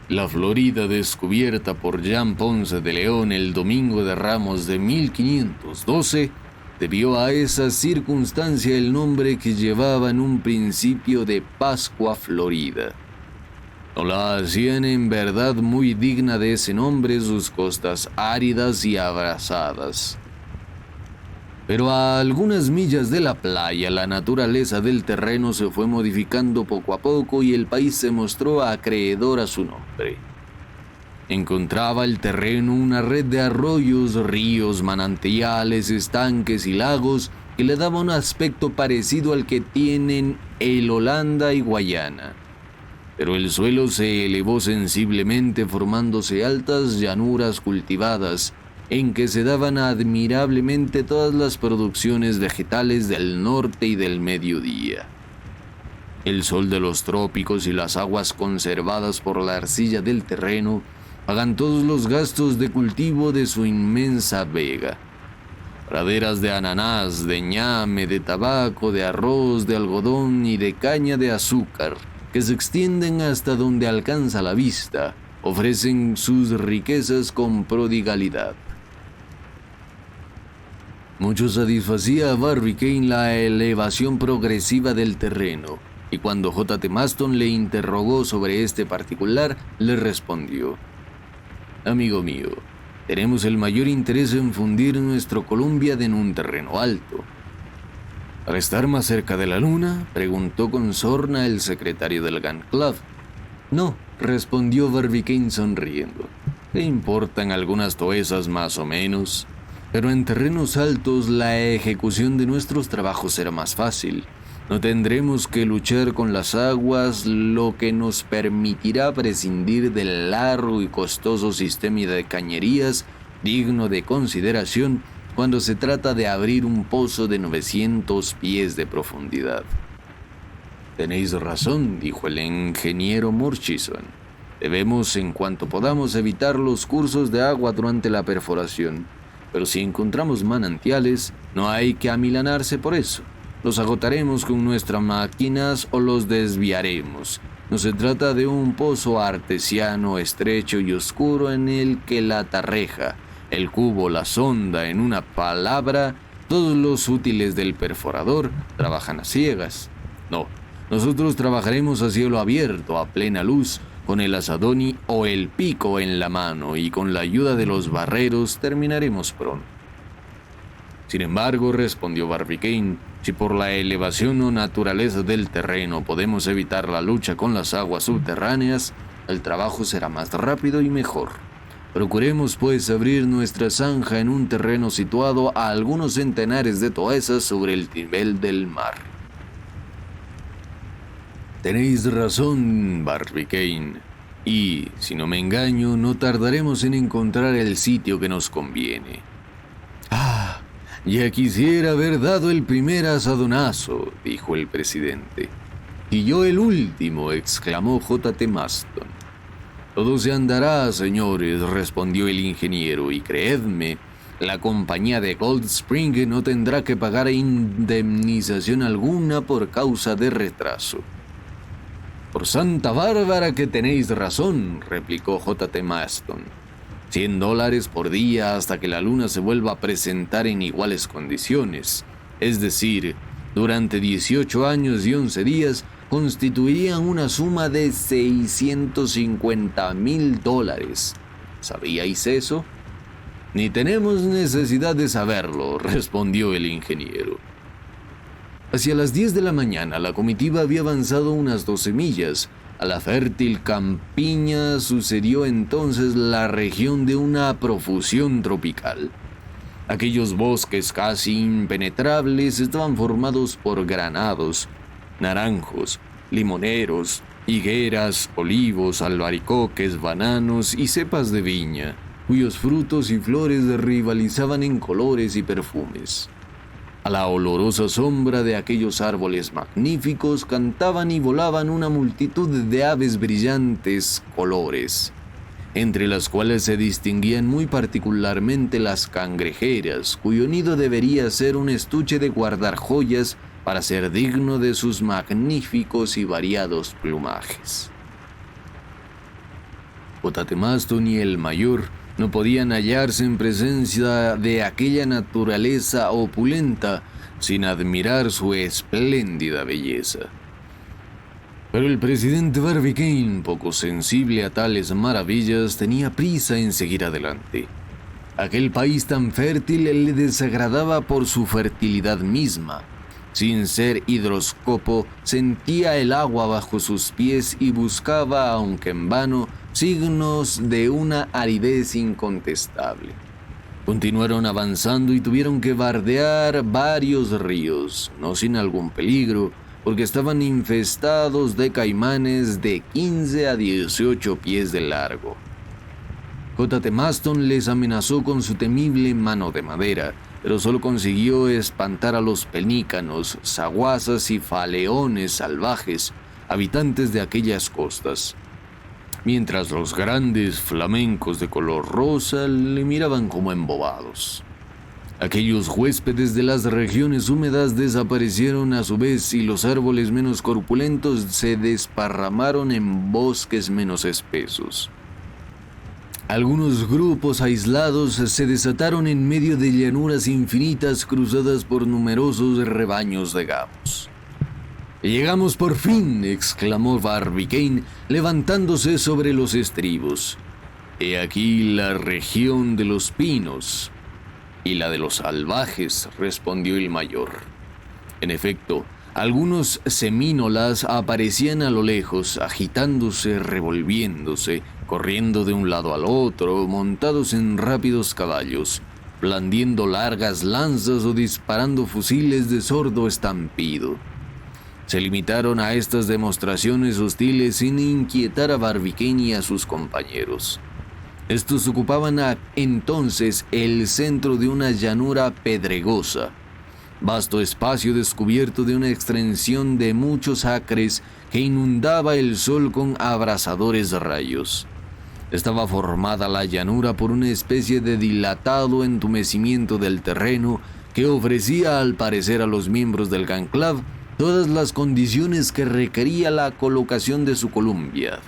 Speaker 1: La Florida, descubierta por Jean Ponce de León el Domingo de Ramos de 1512, debió a esa circunstancia el nombre que llevaba en un principio de Pascua Florida. No la hacían en verdad muy digna de ese nombre sus costas áridas y abrasadas. Pero a algunas millas de la playa, la naturaleza del terreno se fue modificando poco a poco y el país se mostró acreedor a su nombre. Encontraba el terreno una red de arroyos, ríos, manantiales, estanques y lagos que le daban un aspecto parecido al que tienen el Holanda y Guayana. Pero el suelo se elevó sensiblemente formándose altas llanuras cultivadas, en que se daban admirablemente todas las producciones vegetales del norte y del mediodía. El sol de los trópicos y las aguas conservadas por la arcilla del terreno pagan todos los gastos de cultivo de su inmensa vega. Praderas de ananás, de ñame, de tabaco, de arroz, de algodón y de caña de azúcar, que se extienden hasta donde alcanza la vista, ofrecen sus riquezas con prodigalidad. Mucho satisfacía a Barbicane la elevación progresiva del terreno, y cuando J.T. Maston le interrogó sobre este particular, le respondió: «Amigo mío, tenemos el mayor interés en fundir nuestro Columbia en un terreno alto». «¿Para estar más cerca de la luna?», preguntó con sorna el secretario del Gun Club. «No», respondió Barbicane sonriendo. «¿Te importan algunas toesas más o menos? Pero en terrenos altos la ejecución de nuestros trabajos será más fácil. No tendremos que luchar con las aguas, lo que nos permitirá prescindir del largo y costoso sistema de cañerías digno de consideración cuando se trata de abrir un pozo de 900 pies de profundidad». «Tenéis razón», dijo el ingeniero Murchison. «Debemos, en cuanto podamos, evitar los cursos de agua durante la perforación. Pero si encontramos manantiales, no hay que amilanarse por eso. Los agotaremos con nuestras máquinas o los desviaremos. No se trata de un pozo artesiano estrecho y oscuro en el que la tarreja, el cubo, la sonda, en una palabra, todos los útiles del perforador trabajan a ciegas. No, nosotros trabajaremos a cielo abierto, a plena luz, con el azadón o el pico en la mano, y con la ayuda de los barreros terminaremos pronto». «Sin embargo», respondió Barbicane, «si por la elevación o naturaleza del terreno podemos evitar la lucha con las aguas subterráneas, el trabajo será más rápido y mejor. Procuremos, pues, abrir nuestra zanja en un terreno situado a algunos centenares de toesas sobre el nivel del mar». «Tenéis razón, Barbicane, y, si no me engaño, no tardaremos en encontrar el sitio que nos conviene». «Ah, ya quisiera haber dado el primer asadonazo», dijo el presidente. «Y yo el último», exclamó J.T. Maston. «Todo se andará, señores», respondió el ingeniero, «y creedme, la compañía de Gold Spring no tendrá que pagar indemnización alguna por causa de retraso». «Por Santa Bárbara que tenéis razón», replicó J.T. Maston. $100 por día hasta que la luna se vuelva a presentar en iguales condiciones, es decir, durante 18 años y 11 días, constituirían una suma de $650,000. ¿Sabíais eso? «Ni tenemos necesidad de saberlo», respondió el ingeniero. Hacia las 10 de la mañana, la comitiva había avanzado unas 12 millas. A la fértil campiña sucedió entonces la región de una profusión tropical. Aquellos bosques casi impenetrables estaban formados por granados, naranjos, limoneros, higueras, olivos, albaricoques, bananos y cepas de viña, cuyos frutos y flores rivalizaban en colores y perfumes. A la olorosa sombra de aquellos árboles magníficos cantaban y volaban una multitud de aves brillantes colores, entre las cuales se distinguían muy particularmente las cangrejeras, cuyo nido debería ser un estuche de guardar joyas para ser digno de sus magníficos y variados plumajes. J.T. Maston y el mayor no podían hallarse en presencia de aquella naturaleza opulenta sin admirar su espléndida belleza. Pero el presidente Barbicane, poco sensible a tales maravillas, tenía prisa en seguir adelante. Aquel país tan fértil le desagradaba por su fertilidad misma. Sin ser hidroscopo, sentía el agua bajo sus pies y buscaba, aunque en vano, signos de una aridez incontestable. Continuaron avanzando y tuvieron que bardear varios ríos, no sin algún peligro, porque estaban infestados de caimanes de 15 a 18 pies de largo. J.T. Maston les amenazó con su temible mano de madera, pero solo consiguió espantar a los pelícanos, zaguazas y faleones salvajes, habitantes de aquellas costas, mientras los grandes flamencos de color rosa le miraban como embobados. Aquellos huéspedes de las regiones húmedas desaparecieron a su vez y los árboles menos corpulentos se desparramaron en bosques menos espesos. Algunos grupos aislados se desataron en medio de llanuras infinitas cruzadas por numerosos rebaños de gamos. «Llegamos por fin», exclamó Barbicane, levantándose sobre los estribos. «He aquí la región de los pinos». «Y la de los salvajes», respondió el mayor. En efecto, algunos semínolas aparecían a lo lejos, agitándose, revolviéndose, corriendo de un lado al otro, montados en rápidos caballos, blandiendo largas lanzas o disparando fusiles de sordo estampido. Se limitaron a estas demostraciones hostiles sin inquietar a Barbicane y a sus compañeros. Estos ocupaban entonces el centro de una llanura pedregosa, vasto espacio descubierto de una extensión de muchos acres que inundaba el sol con abrasadores rayos. Estaba formada la llanura por una especie de dilatado entumecimiento del terreno que ofrecía al parecer a los miembros del Grand Club todas las condiciones que requería la colocación de su Columbia.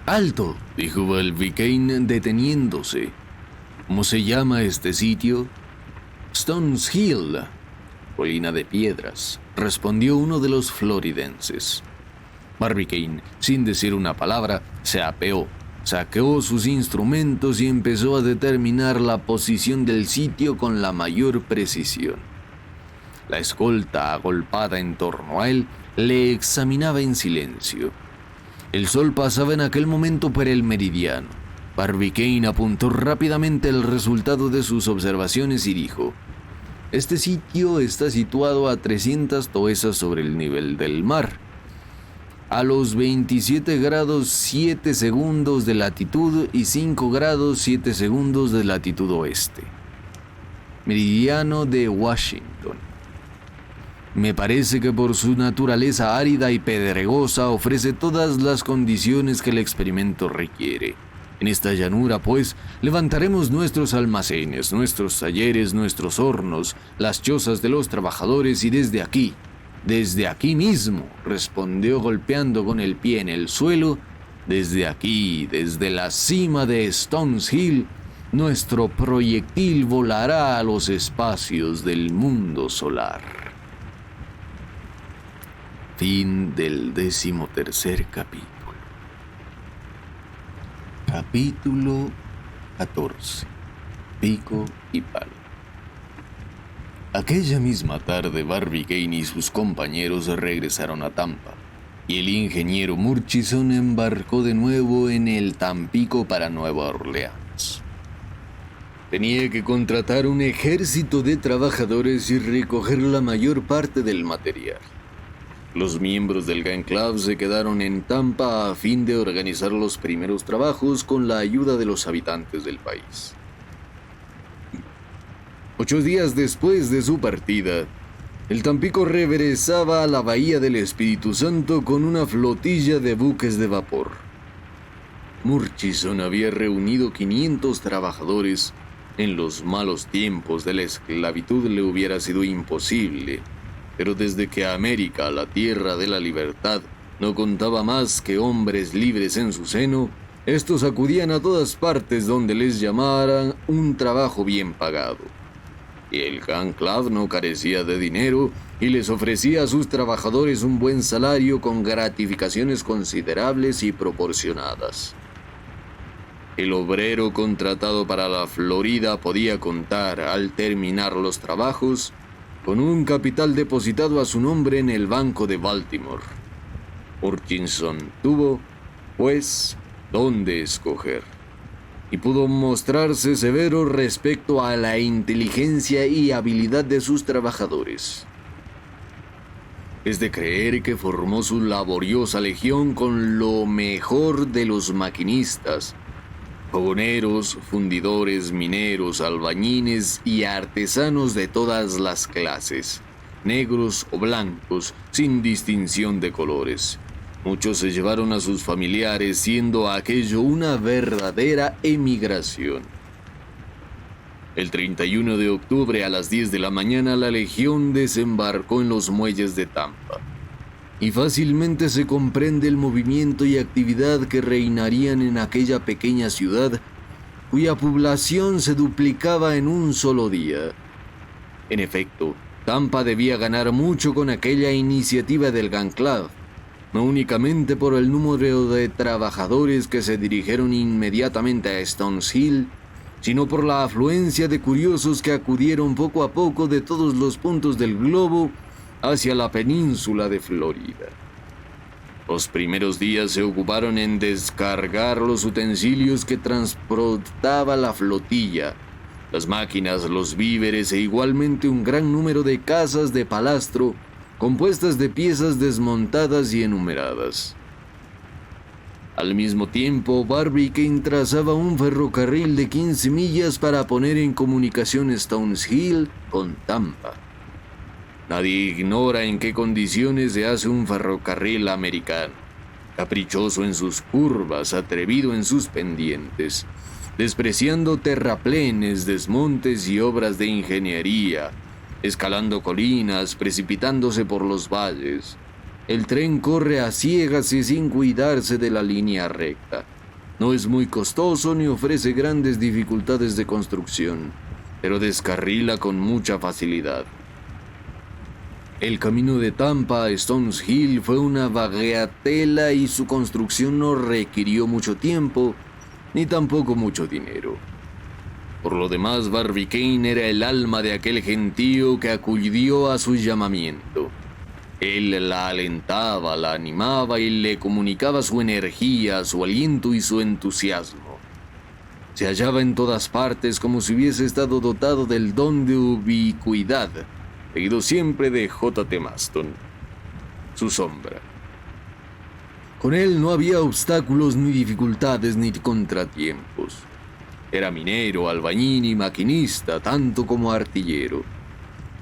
Speaker 1: «¡Alto!», dijo Barbicane deteniéndose. «¿Cómo se llama este sitio?» «Stones Hill», colina de piedras, respondió uno de los floridenses. Barbicane, sin decir una palabra, se apeó, saqueó sus instrumentos y empezó a determinar la posición del sitio con la mayor precisión. La escolta, agolpada en torno a él, le examinaba en silencio. El sol pasaba en aquel momento por el meridiano. Barbicane apuntó rápidamente el resultado de sus observaciones y dijo: «Este sitio está situado a 300 toesas sobre el nivel del mar, a los 27 grados 7 segundos de latitud y 5 grados 7 segundos de latitud oeste. Meridiano de Washington. Me parece que por su naturaleza árida y pedregosa ofrece todas las condiciones que el experimento requiere. En esta llanura, pues, levantaremos nuestros almacenes, nuestros talleres, nuestros hornos, las chozas de los trabajadores y desde aquí mismo», respondió golpeando con el pie en el suelo, «desde aquí, desde la cima de Stones Hill, nuestro proyectil volará a los espacios del mundo solar». Fin del 13º capítulo. Capítulo 14. Pico y palo. Aquella misma tarde, Barbicane y sus compañeros regresaron a Tampa, y el ingeniero Murchison embarcó de nuevo en el Tampico para Nueva Orleans. Tenía que contratar un ejército de trabajadores y recoger la mayor parte del material. Los miembros del Gun Club se quedaron en Tampa a fin de organizar los primeros trabajos con la ayuda de los habitantes del país. 8 días después de su partida, el Tampico regresaba a la Bahía del Espíritu Santo con una flotilla de buques de vapor. Murchison había reunido 500 trabajadores. En los malos tiempos de la esclavitud le hubiera sido imposible, pero desde que América, la tierra de la libertad, no contaba más que hombres libres en su seno, estos acudían a todas partes donde les llamaran un trabajo bien pagado. Y el Gun Club no carecía de dinero y les ofrecía a sus trabajadores un buen salario con gratificaciones considerables y proporcionadas. El obrero contratado para la Florida podía contar, al terminar los trabajos, con un capital depositado a su nombre en el Banco de Baltimore. Hutchinson tuvo, pues, dónde escoger, y pudo mostrarse severo respecto a la inteligencia y habilidad de sus trabajadores. Es de creer que formó su laboriosa legión con lo mejor de los maquinistas, fogoneros, fundidores, mineros, albañiles y artesanos de todas las clases, negros o blancos, sin distinción de colores. Muchos se llevaron a sus familiares, siendo aquello una verdadera emigración. El 31 de octubre a las 10 de la mañana la legión desembarcó en los muelles de Tampa. Y fácilmente se comprende el movimiento y actividad que reinarían en aquella pequeña ciudad, cuya población se duplicaba en un solo día. En efecto, Tampa debía ganar mucho con aquella iniciativa del Gun Club, no únicamente por el número de trabajadores que se dirigieron inmediatamente a Stones Hill, sino por la afluencia de curiosos que acudieron poco a poco de todos los puntos del globo hacia la península de Florida. Los primeros días se ocuparon en descargar los utensilios que transportaba la flotilla, las máquinas, los víveres e igualmente un gran número de casas de palastro compuestas de piezas desmontadas y enumeradas. Al mismo tiempo, Barbicane trazaba un ferrocarril de 15 millas para poner en comunicación Stones Hill con Tampa. Nadie ignora en qué condiciones se hace un ferrocarril americano, caprichoso en sus curvas, atrevido en sus pendientes, despreciando terraplenes, desmontes y obras de ingeniería, escalando colinas, precipitándose por los valles. El tren corre a ciegas y sin cuidarse de la línea recta. No es muy costoso ni ofrece grandes dificultades de construcción, pero descarrila con mucha facilidad. El camino de Tampa a Stones Hill fue una bagatela y su construcción no requirió mucho tiempo, ni tampoco mucho dinero. Por lo demás, Barbicane era el alma de aquel gentío que acudió a su llamamiento. Él la alentaba, la animaba y le comunicaba su energía, su aliento y su entusiasmo. Se hallaba en todas partes como si hubiese estado dotado del don de ubicuidad, seguido siempre de J.T. Maston, su sombra. Con él no había obstáculos ni dificultades ni contratiempos. Era minero, albañil y maquinista, tanto como artillero,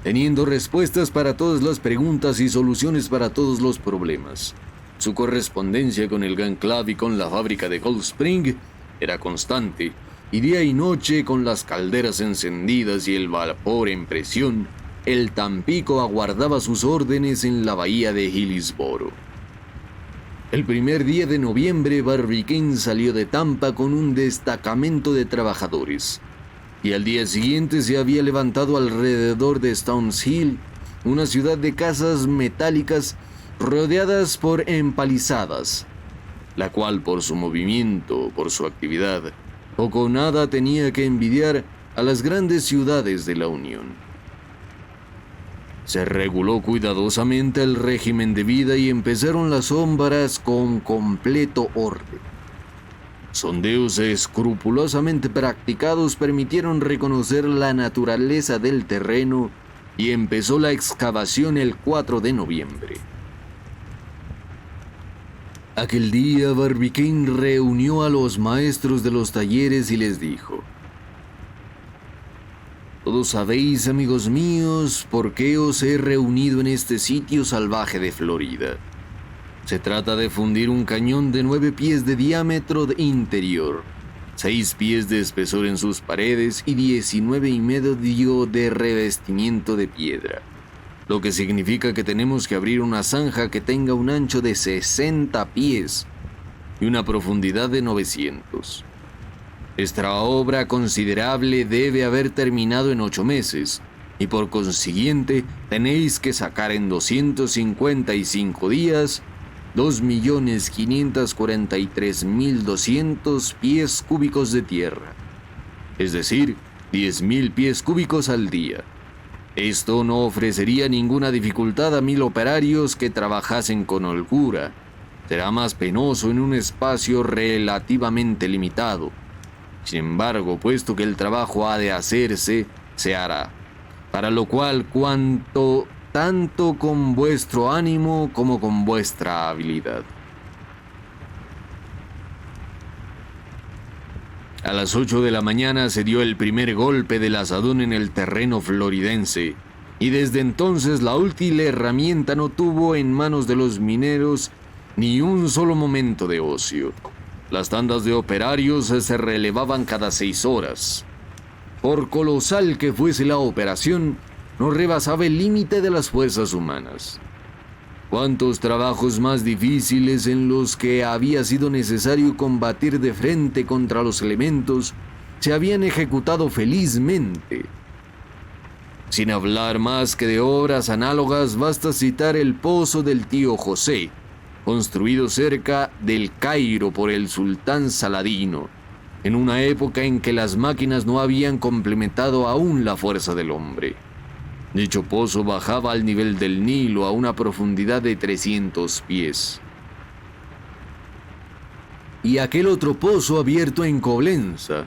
Speaker 1: teniendo respuestas para todas las preguntas y soluciones para todos los problemas. Su correspondencia con el Gun Club y con la fábrica de Cold Spring era constante, y día y noche, con las calderas encendidas y el vapor en presión, el Tampico aguardaba sus órdenes en la bahía de Hillsboro. El primer día de noviembre, Barbicane salió de Tampa con un destacamento de trabajadores, y al día siguiente se había levantado alrededor de Stones Hill una ciudad de casas metálicas rodeadas por empalizadas, la cual por su movimiento, por su actividad, poco o nada tenía que envidiar a las grandes ciudades de la Unión. Se reguló cuidadosamente el régimen de vida y empezaron las obras con completo orden. Sondeos escrupulosamente practicados permitieron reconocer la naturaleza del terreno y empezó la excavación el 4 de noviembre. Aquel día Barbicane reunió a los maestros de los talleres y les dijo: «Todos sabéis, amigos míos, por qué os he reunido en este sitio salvaje de Florida. Se trata de fundir un cañón de 9 pies de diámetro interior, 6 pies de espesor en sus paredes y 19 y medio de revestimiento de piedra. Lo que significa que tenemos que abrir una zanja que tenga un ancho de 60 pies y una profundidad de 900. Esta obra considerable debe haber terminado en 8 meses, y por consiguiente tenéis que sacar en 255 días 2.543.200 pies cúbicos de tierra, es decir, 10.000 pies cúbicos al día. Esto no ofrecería ninguna dificultad a 1.000 operarios que trabajasen con holgura. Será más penoso en un espacio relativamente limitado. Sin embargo, puesto que el trabajo ha de hacerse, se hará, para lo cual tanto con vuestro ánimo como con vuestra habilidad». A las 8 de la mañana se dio el primer golpe del azadón en el terreno floridense, y desde entonces la útil herramienta no tuvo en manos de los mineros ni un solo momento de ocio. Las tandas de operarios se relevaban cada 6 horas. Por colosal que fuese la operación, no rebasaba el límite de las fuerzas humanas. Cuántos trabajos más difíciles en los que había sido necesario combatir de frente contra los elementos se habían ejecutado felizmente. Sin hablar más que de obras análogas, basta citar el pozo del tío José, construido cerca del Cairo por el sultán Saladino, en una época en que las máquinas no habían complementado aún la fuerza del hombre. Dicho pozo bajaba al nivel del Nilo a una profundidad de 300 pies. Y aquel otro pozo abierto en Coblenza,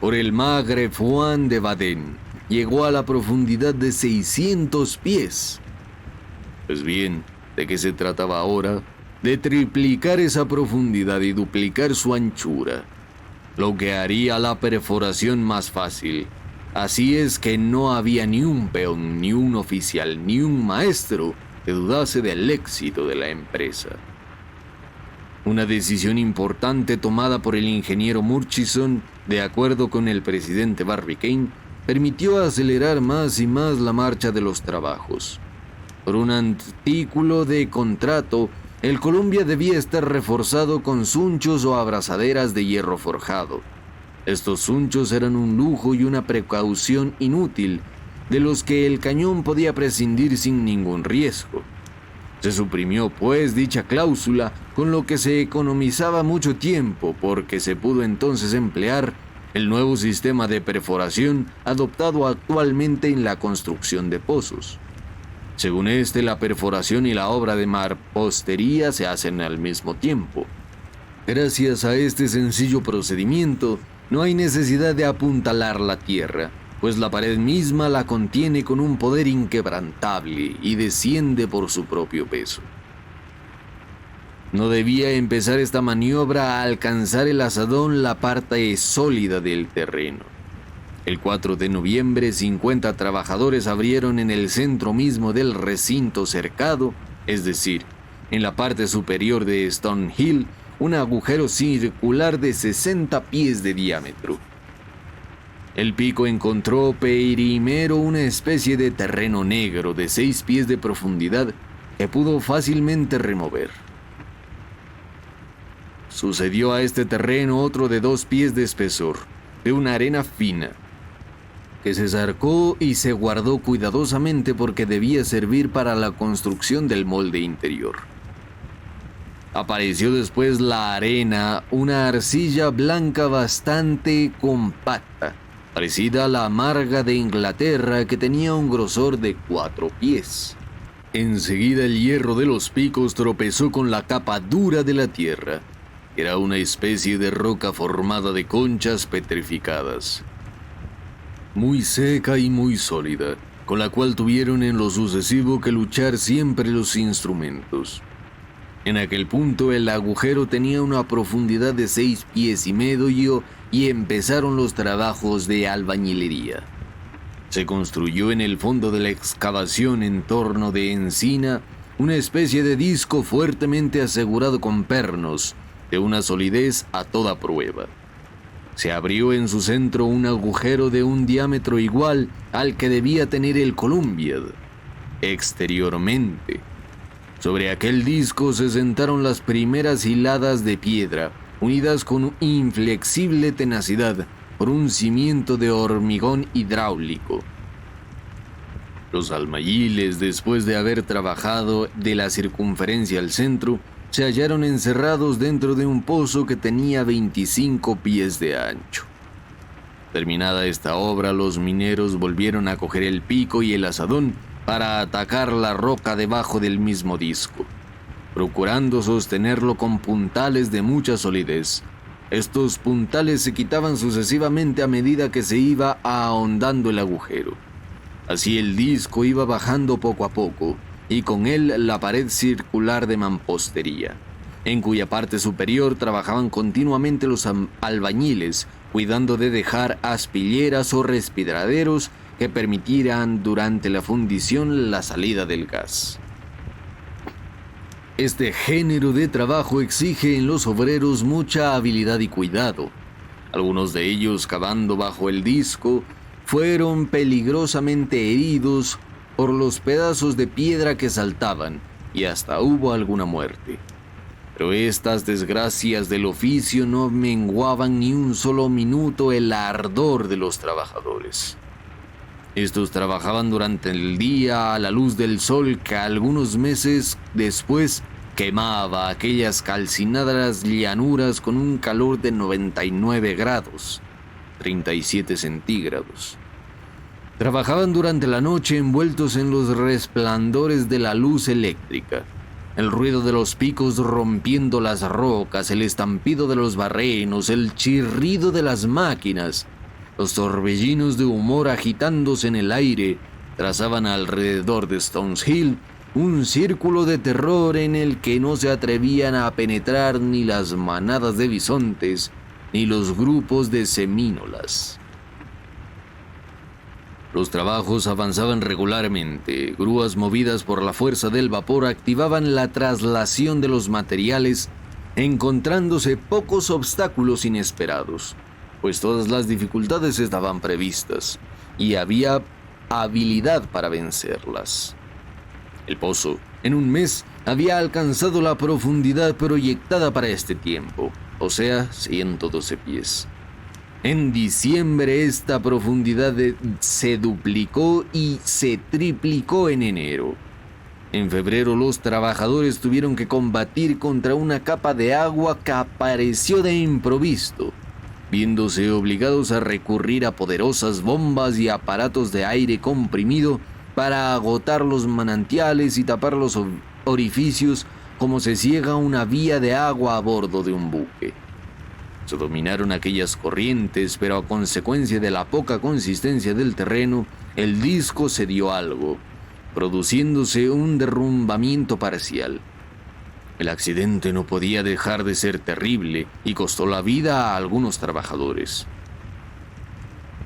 Speaker 1: por el Magre Juan de Badén, llegó a la profundidad de 600 pies. Pues bien, ¿de qué se trataba ahora? De triplicar esa profundidad y duplicar su anchura, lo que haría la perforación más fácil. Así es que no había ni un peón, ni un oficial, ni un maestro que dudase del éxito de la empresa. Una decisión importante tomada por el ingeniero Murchison, de acuerdo con el presidente Barbicane, permitió acelerar más y más la marcha de los trabajos. Por un artículo de contrato, el Columbia debía estar reforzado con sunchos o abrazaderas de hierro forjado. Estos sunchos eran un lujo y una precaución inútil, de los que el cañón podía prescindir sin ningún riesgo. Se suprimió, pues, dicha cláusula, con lo que se economizaba mucho tiempo, porque se pudo entonces emplear el nuevo sistema de perforación adoptado actualmente en la construcción de pozos. Según este, la perforación y la obra de mampostería se hacen al mismo tiempo. Gracias a este sencillo procedimiento, no hay necesidad de apuntalar la tierra, pues la pared misma la contiene con un poder inquebrantable y desciende por su propio peso. No debía empezar esta maniobra a alcanzar el azadón la parte sólida del terreno. El 4 de noviembre, 50 trabajadores abrieron en el centro mismo del recinto cercado, es decir, en la parte superior de Stone Hill, un agujero circular de 60 pies de diámetro. El pico encontró primero una especie de terreno negro de 6 pies de profundidad que pudo fácilmente remover. Sucedió a este terreno otro de 2 pies de espesor, de una arena fina, que se zarcó y se guardó cuidadosamente porque debía servir para la construcción del molde interior. Apareció después la arena, una arcilla blanca bastante compacta, parecida a la amarga de Inglaterra, que tenía un grosor de 4 pies. Enseguida el hierro de los picos tropezó con la capa dura de la tierra. Era una especie de roca formada de conchas petrificadas, muy seca y muy sólida, con la cual tuvieron en lo sucesivo que luchar siempre los instrumentos. En aquel punto el agujero tenía una profundidad de 6 pies y medio y empezaron los trabajos de albañilería. Se construyó en el fondo de la excavación en torno de encina una especie de disco fuertemente asegurado con pernos, de una solidez a toda prueba. Se abrió en su centro un agujero de un diámetro igual al que debía tener el Columbiad. Exteriormente, sobre aquel disco se sentaron las primeras hiladas de piedra, unidas con inflexible tenacidad por un cimiento de hormigón hidráulico. Los albañiles, después de haber trabajado de la circunferencia al centro, se hallaron encerrados dentro de un pozo que tenía 25 pies de ancho. Terminada esta obra, los mineros volvieron a coger el pico y el azadón para atacar la roca debajo del mismo disco, procurando sostenerlo con puntales de mucha solidez. Estos puntales se quitaban sucesivamente a medida que se iba ahondando el agujero. Así el disco iba bajando poco a poco, y con él la pared circular de mampostería, en cuya parte superior trabajaban continuamente los albañiles, cuidando de dejar aspilleras o respiraderos que permitieran durante la fundición la salida del gas. Este género de trabajo exige en los obreros mucha habilidad y cuidado. Algunos de ellos, cavando bajo el disco, fueron peligrosamente heridos por los pedazos de piedra que saltaban, y hasta hubo alguna muerte. Pero estas desgracias del oficio no menguaban ni un solo minuto el ardor de los trabajadores. Estos trabajaban durante el día a la luz del sol que algunos meses después quemaba aquellas calcinadas llanuras con un calor de 99 grados, 37 centígrados. Trabajaban durante la noche envueltos en los resplandores de la luz eléctrica. El ruido de los picos rompiendo las rocas, el estampido de los barrenos, el chirrido de las máquinas, los torbellinos de humor agitándose en el aire, trazaban alrededor de Stones Hill un círculo de terror en el que no se atrevían a penetrar ni las manadas de bisontes ni los grupos de semínolas. Los trabajos avanzaban regularmente. Grúas movidas por la fuerza del vapor activaban la traslación de los materiales, encontrándose pocos obstáculos inesperados, pues todas las dificultades estaban previstas y había habilidad para vencerlas. El pozo, en un mes, había alcanzado la profundidad proyectada para este tiempo, o sea, 112 pies. En diciembre esta profundidad se duplicó y se triplicó en enero. En febrero los trabajadores tuvieron que combatir contra una capa de agua que apareció de improviso, viéndose obligados a recurrir a poderosas bombas y aparatos de aire comprimido para agotar los manantiales y tapar los orificios como se ciega una vía de agua a bordo de un buque. Se dominaron aquellas corrientes, pero a consecuencia de la poca consistencia del terreno, el disco cedió algo, produciéndose un derrumbamiento parcial. El accidente no podía dejar de ser terrible y costó la vida a algunos trabajadores.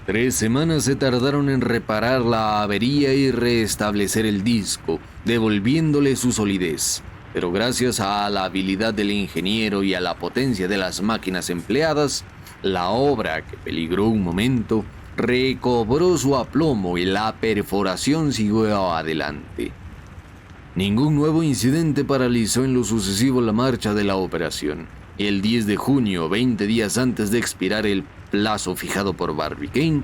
Speaker 1: 3 semanas se tardaron en reparar la avería y restablecer el disco, devolviéndole su solidez. Pero gracias a la habilidad del ingeniero y a la potencia de las máquinas empleadas, la obra, que peligró un momento, recobró su aplomo y la perforación siguió adelante. Ningún nuevo incidente paralizó en lo sucesivo la marcha de la operación. El 10 de junio, 20 días antes de expirar el plazo fijado por Barbicane,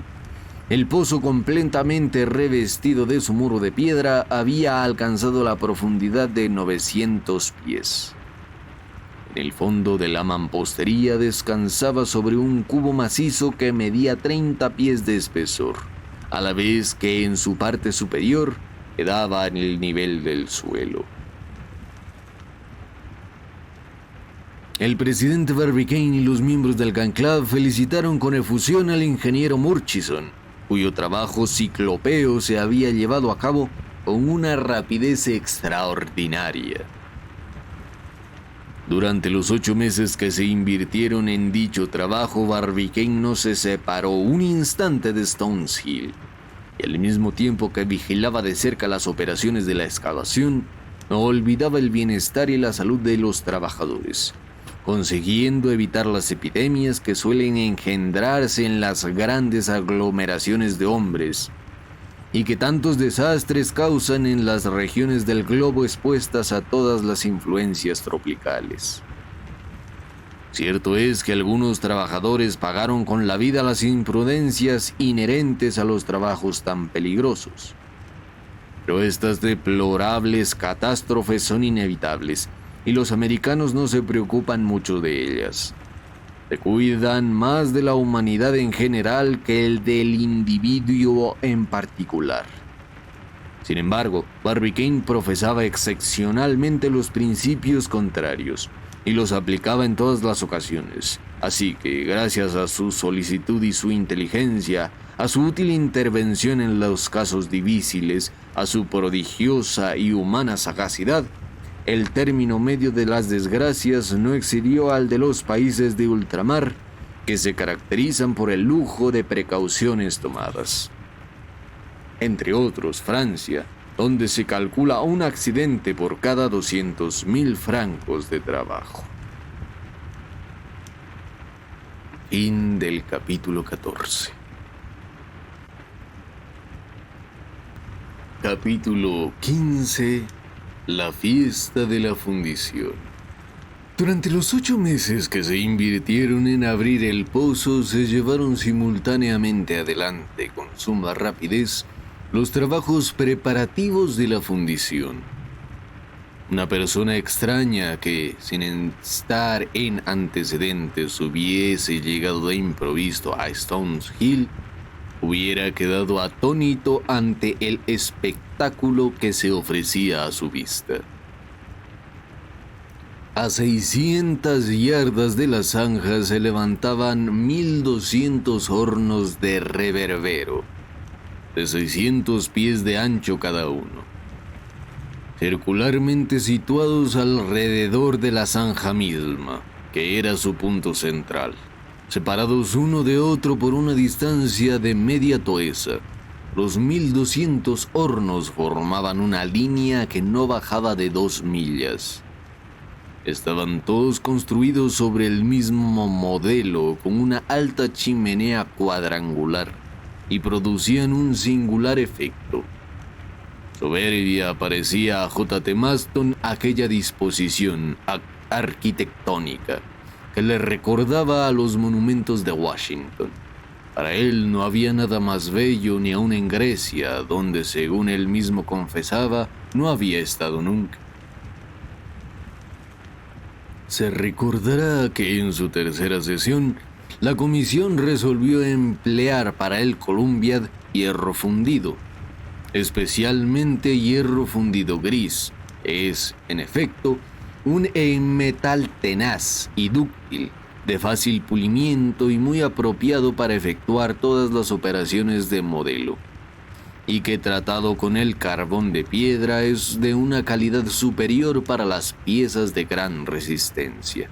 Speaker 1: el pozo, completamente revestido de su muro de piedra, había alcanzado la profundidad de 900 pies. En el fondo de la mampostería descansaba sobre un cubo macizo que medía 30 pies de espesor, a la vez que en su parte superior quedaba en el nivel del suelo. El presidente Barbicane y los miembros del Gun Club felicitaron con efusión al ingeniero Murchison, cuyo trabajo ciclopeo se había llevado a cabo con una rapidez extraordinaria. Durante los 8 meses que se invirtieron en dicho trabajo, Barbicane no se separó un instante de Stones Hill, y al mismo tiempo que vigilaba de cerca las operaciones de la excavación, no olvidaba el bienestar y la salud de los trabajadores, consiguiendo evitar las epidemias que suelen engendrarse en las grandes aglomeraciones de hombres y que tantos desastres causan en las regiones del globo expuestas a todas las influencias tropicales. Cierto es que algunos trabajadores pagaron con la vida las imprudencias inherentes a los trabajos tan peligrosos, pero estas deplorables catástrofes son inevitables y los americanos no se preocupan mucho de ellas. Se cuidan más de la humanidad en general que el del individuo en particular. Sin embargo, Barbicane profesaba excepcionalmente los principios contrarios y los aplicaba en todas las ocasiones. Así que, gracias a su solicitud y su inteligencia, a su útil intervención en los casos difíciles, a su prodigiosa y humana sagacidad, el término medio de las desgracias no excedió al de los países de ultramar, que se caracterizan por el lujo de precauciones tomadas. Entre otros, Francia, donde se calcula un accidente por cada 200.000 francos de trabajo. Fin del capítulo 14. Capítulo 15. La fiesta de la fundición. Durante los 8 meses que se invirtieron en abrir el pozo, se llevaron simultáneamente adelante con suma rapidez los trabajos preparativos de la fundición. Una persona extraña que, sin estar en antecedentes, hubiese llegado de improviso a Stones Hill, hubiera quedado atónito ante el espectáculo que se ofrecía a su vista. A 600 yardas de la zanja se levantaban 1.200 hornos de reverbero, de 600 pies de ancho cada uno, circularmente situados alrededor de la zanja misma, que era su punto central. Separados uno de otro por una distancia de media toesa, los 1.200 hornos formaban una línea que no bajaba de 2 millas. Estaban todos construidos sobre el mismo modelo, con una alta chimenea cuadrangular, y producían un singular efecto. Soberbia parecía a J.T. Maston aquella disposición arquitectónica que le recordaba a los monumentos de Washington. Para él no había nada más bello ni aun en Grecia, donde, según él mismo confesaba, no había estado nunca. Se recordará que en su tercera sesión, la comisión resolvió emplear para el Columbiad hierro fundido, especialmente hierro fundido gris. Es, en efecto, un metal tenaz y dúctil, de fácil pulimiento y muy apropiado para efectuar todas las operaciones de modelo, y que tratado con el carbón de piedra es de una calidad superior para las piezas de gran resistencia,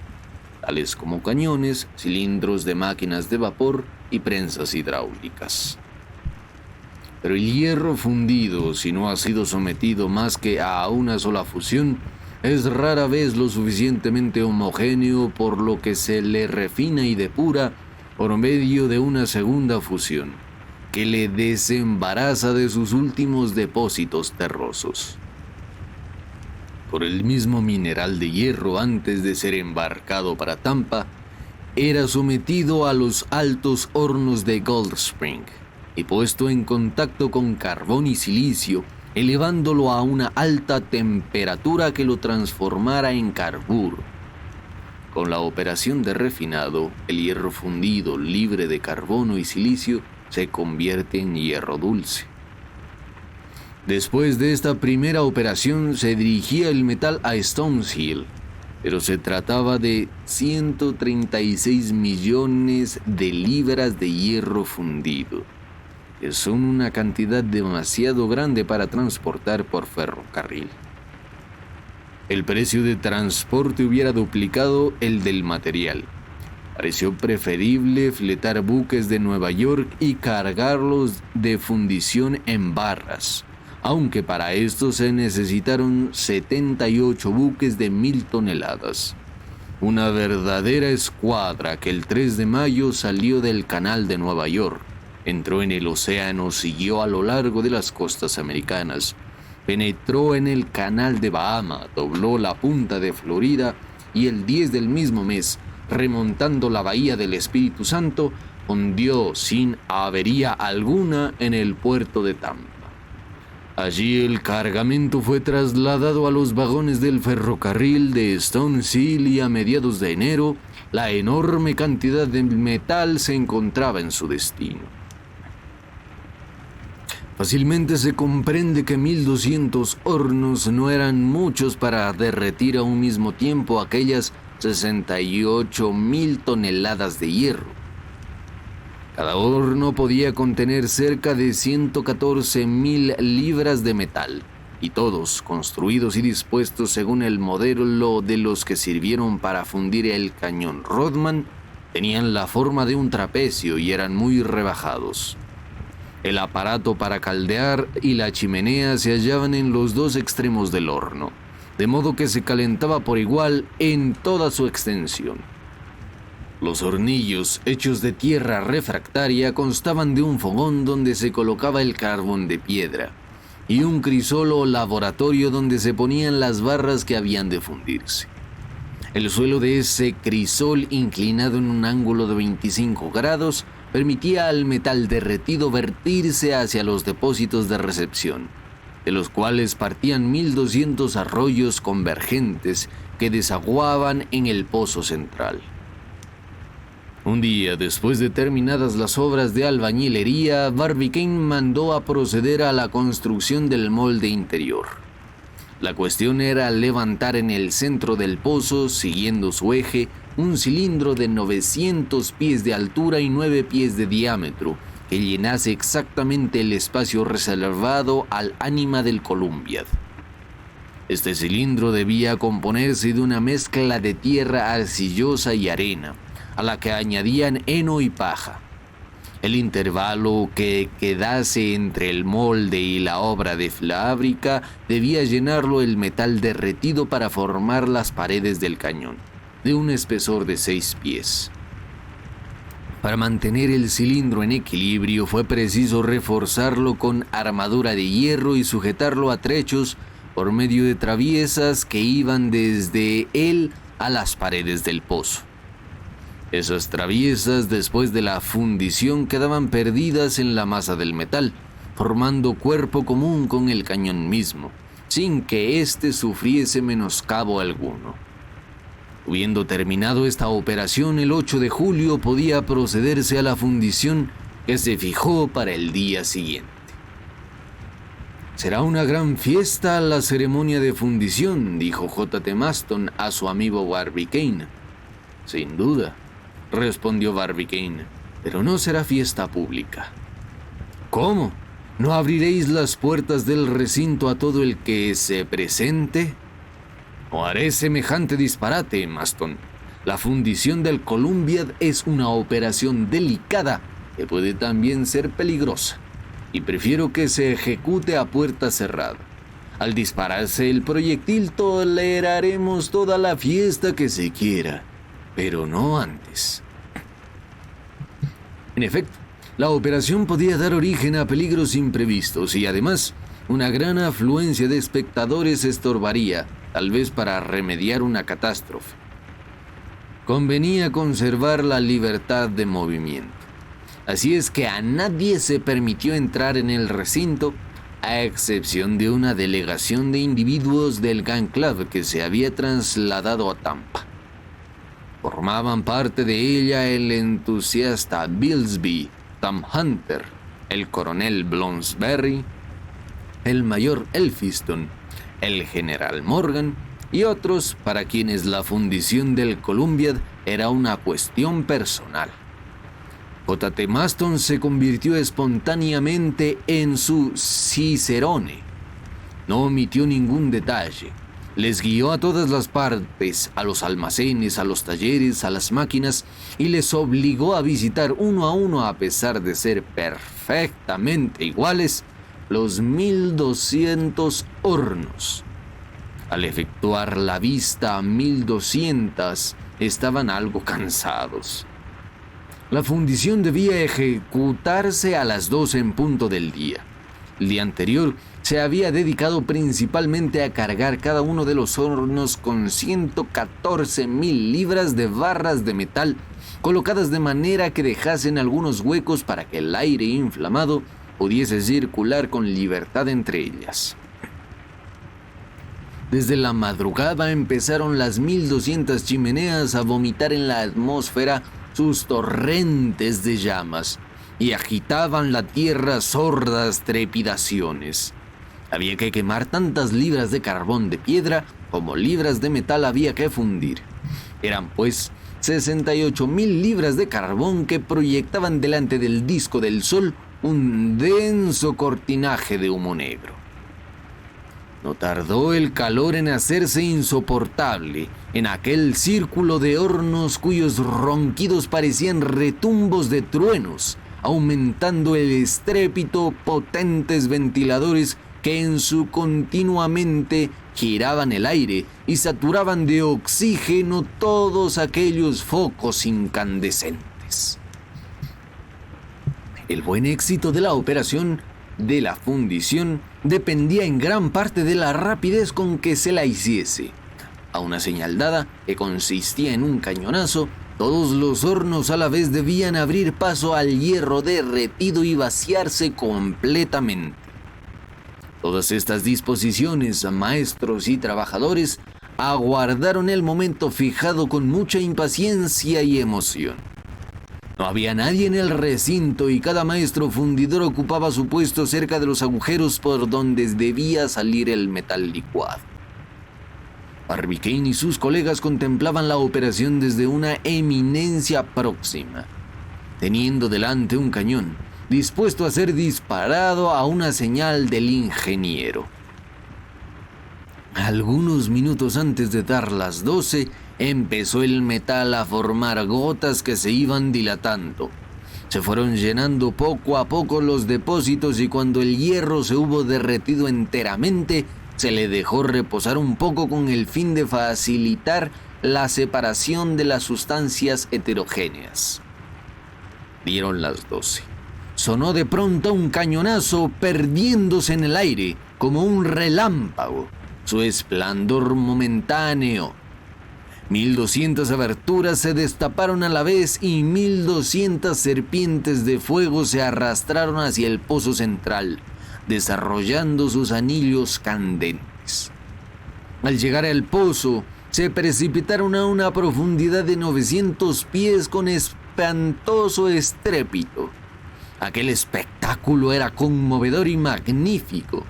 Speaker 1: tales como cañones, cilindros de máquinas de vapor y prensas hidráulicas. Pero el hierro fundido, si no ha sido sometido más que a una sola fusión, es rara vez lo suficientemente homogéneo, por lo que se le refina y depura por medio de una segunda fusión, que le desembaraza de sus últimos depósitos terrosos. Por el mismo mineral de hierro, antes de ser embarcado para Tampa, era sometido a los altos hornos de Gold Spring y puesto en contacto con carbón y silicio, elevándolo a una alta temperatura que lo transformara en carburo. Con la operación de refinado, el hierro fundido libre de carbono y silicio se convierte en hierro dulce. Después de esta primera operación, se dirigía el metal a Stones Hill, pero se trataba de 136 millones de libras de hierro fundido, que son una cantidad demasiado grande para transportar por ferrocarril. El precio de transporte hubiera duplicado el del material. Pareció preferible fletar buques de Nueva York y cargarlos de fundición en barras, aunque para esto se necesitaron 78 buques de 1.000 toneladas. Una verdadera escuadra que el 3 de mayo salió del canal de Nueva York, entró en el océano, siguió a lo largo de las costas americanas, penetró en el canal de Bahama, dobló la punta de Florida y el 10 del mismo mes, remontando la bahía del Espíritu Santo, hundió sin avería alguna en el puerto de Tampa. Allí el cargamento fue trasladado a los vagones del ferrocarril de Stoneshill y a mediados de enero, la enorme cantidad de metal se encontraba en su destino. Fácilmente se comprende que 1.200 hornos no eran muchos para derretir a un mismo tiempo aquellas 68.000 toneladas de hierro. Cada horno podía contener cerca de 114.000 libras de metal, y todos construidos y dispuestos según el modelo de los que sirvieron para fundir el cañón Rodman, tenían la forma de un trapecio y eran muy rebajados. El aparato para caldear y la chimenea se hallaban en los dos extremos del horno, de modo que se calentaba por igual en toda su extensión. Los hornillos, hechos de tierra refractaria, constaban de un fogón donde se colocaba el carbón de piedra y un crisol o laboratorio donde se ponían las barras que habían de fundirse. El suelo de ese crisol, inclinado en un ángulo de 25 grados, permitía al metal derretido vertirse hacia los depósitos de recepción, de los cuales partían 1.200 arroyos convergentes que desaguaban en el pozo central. Un día, después de terminadas las obras de albañilería, Barbicane mandó a proceder a la construcción del molde interior. La cuestión era levantar en el centro del pozo, siguiendo su eje, un cilindro de 900 pies de altura y 9 pies de diámetro, que llenase exactamente el espacio reservado al ánima del Columbiad. Este cilindro debía componerse de una mezcla de tierra arcillosa y arena, a la que añadían heno y paja. El intervalo que quedase entre el molde y la obra de fábrica debía llenarlo el metal derretido para formar las paredes del cañón, de un espesor de 6 pies. Para mantener el cilindro en equilibrio fue preciso reforzarlo con armadura de hierro y sujetarlo a trechos por medio de traviesas que iban desde él a las paredes del pozo. Esas traviesas, después de la fundición, quedaban perdidas en la masa del metal, formando cuerpo común con el cañón mismo, sin que éste sufriese menoscabo alguno. Habiendo terminado esta operación, el 8 de julio podía procederse a la fundición, que se fijó para el día siguiente. «Será una gran fiesta la ceremonia de fundición», dijo J.T. Maston a su amigo Barbicane. «Sin duda», respondió Barbicane, «pero no será fiesta pública». «¿Cómo? ¿No abriréis las puertas del recinto a todo el que se presente?» «No haré semejante disparate, Maston. La fundición del Columbiad es una operación delicada que puede también ser peligrosa, y prefiero que se ejecute a puerta cerrada. Al dispararse el proyectil toleraremos toda la fiesta que se quiera, pero no antes». En efecto, la operación podía dar origen a peligros imprevistos y además una gran afluencia de espectadores estorbaría, tal vez para remediar una catástrofe. Convenía conservar la libertad de movimiento. Así es que a nadie se permitió entrar en el recinto, a excepción de una delegación de individuos del Gun Club que se había trasladado a Tampa. Formaban parte de ella el entusiasta Bilsby, Tom Hunter, el coronel Blomsberry, el mayor Elphiston, el general Morgan, y otros para quienes la fundición del Columbiad era una cuestión personal. J.T. Maston se convirtió espontáneamente en su cicerone. No omitió ningún detalle. Les guió a todas las partes, a los almacenes, a los talleres, a las máquinas, y les obligó a visitar uno a uno, a pesar de ser perfectamente iguales, los 1200 hornos. Al efectuar la vista a 1200, estaban algo cansados. La fundición debía ejecutarse a las 12 en punto del día. El día anterior se había dedicado principalmente a cargar cada uno de los hornos con 114,000 libras de barras de metal, colocadas de manera que dejasen algunos huecos para que el aire inflamado pudiese circular con libertad entre ellas. Desde la madrugada empezaron las 1200 chimeneas a vomitar en la atmósfera sus torrentes de llamas y agitaban la tierra sordas trepidaciones. Había que quemar tantas libras de carbón de piedra como libras de metal había que fundir. Eran pues 68,000 libras de carbón que proyectaban delante del disco del sol un denso cortinaje de humo negro. No tardó el calor en hacerse insoportable en aquel círculo de hornos cuyos ronquidos parecían retumbos de truenos, aumentando el estrépito potentes ventiladores que en su continuamente giraban el aire y saturaban de oxígeno todos aquellos focos incandescentes. El buen éxito de la operación de la fundición dependía en gran parte de la rapidez con que se la hiciese. A una señal dada, que consistía en un cañonazo, todos los hornos a la vez debían abrir paso al hierro derretido y vaciarse completamente. Todas estas disposiciones, maestros y trabajadores, aguardaron el momento fijado con mucha impaciencia y emoción. No había nadie en el recinto y cada maestro fundidor ocupaba su puesto cerca de los agujeros por donde debía salir el metal licuado. Barbicane y sus colegas contemplaban la operación desde una eminencia próxima, teniendo delante un cañón, dispuesto a ser disparado a una señal del ingeniero. Algunos minutos antes de dar las 12, empezó el metal a formar gotas que se iban dilatando. Se fueron llenando poco a poco los depósitos y cuando el hierro se hubo derretido enteramente, se le dejó reposar un poco con el fin de facilitar la separación de las sustancias heterogéneas. Dieron las 12. Sonó de pronto un cañonazo perdiéndose en el aire como un relámpago, su esplendor momentáneo. 1200 aberturas se destaparon a la vez y 1200 serpientes de fuego se arrastraron hacia el pozo central, desarrollando sus anillos candentes. Al llegar al pozo, se precipitaron a una profundidad de 900 pies con espantoso estrépito. Aquel espectáculo era conmovedor y magnífico.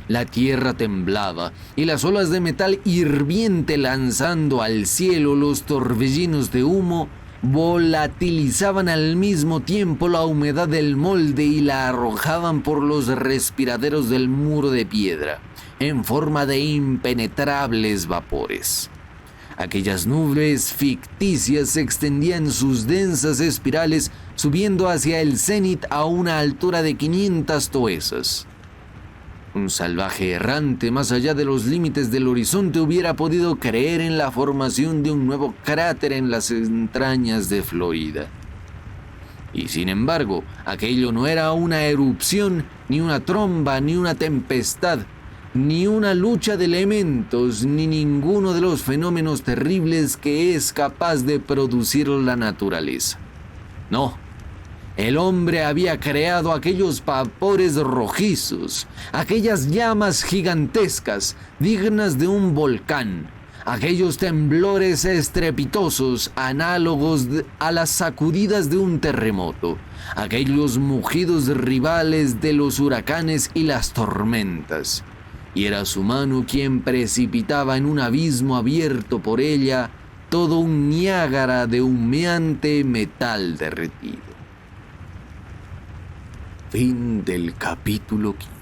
Speaker 1: La tierra temblaba y las olas de metal hirviente lanzando al cielo los torbellinos de humo volatilizaban al mismo tiempo la humedad del molde y la arrojaban por los respiraderos del muro de piedra en forma de impenetrables vapores. Aquellas nubes ficticias se extendían sus densas espirales subiendo hacia el cenit a una altura de 500 toesas. Un salvaje errante más allá de los límites del horizonte hubiera podido creer en la formación de un nuevo cráter en las entrañas de Florida. Y sin embargo, aquello no era una erupción, ni una tromba, ni una tempestad, ni una lucha de elementos, ni ninguno de los fenómenos terribles que es capaz de producir la naturaleza. No. El hombre había creado aquellos vapores rojizos, aquellas llamas gigantescas, dignas de un volcán, aquellos temblores estrepitosos, análogos a las sacudidas de un terremoto, aquellos mugidos rivales de los huracanes y las tormentas. y era su mano quien precipitaba en un abismo abierto por ella todo un Niágara de humeante metal derretido. Fin del capítulo 15.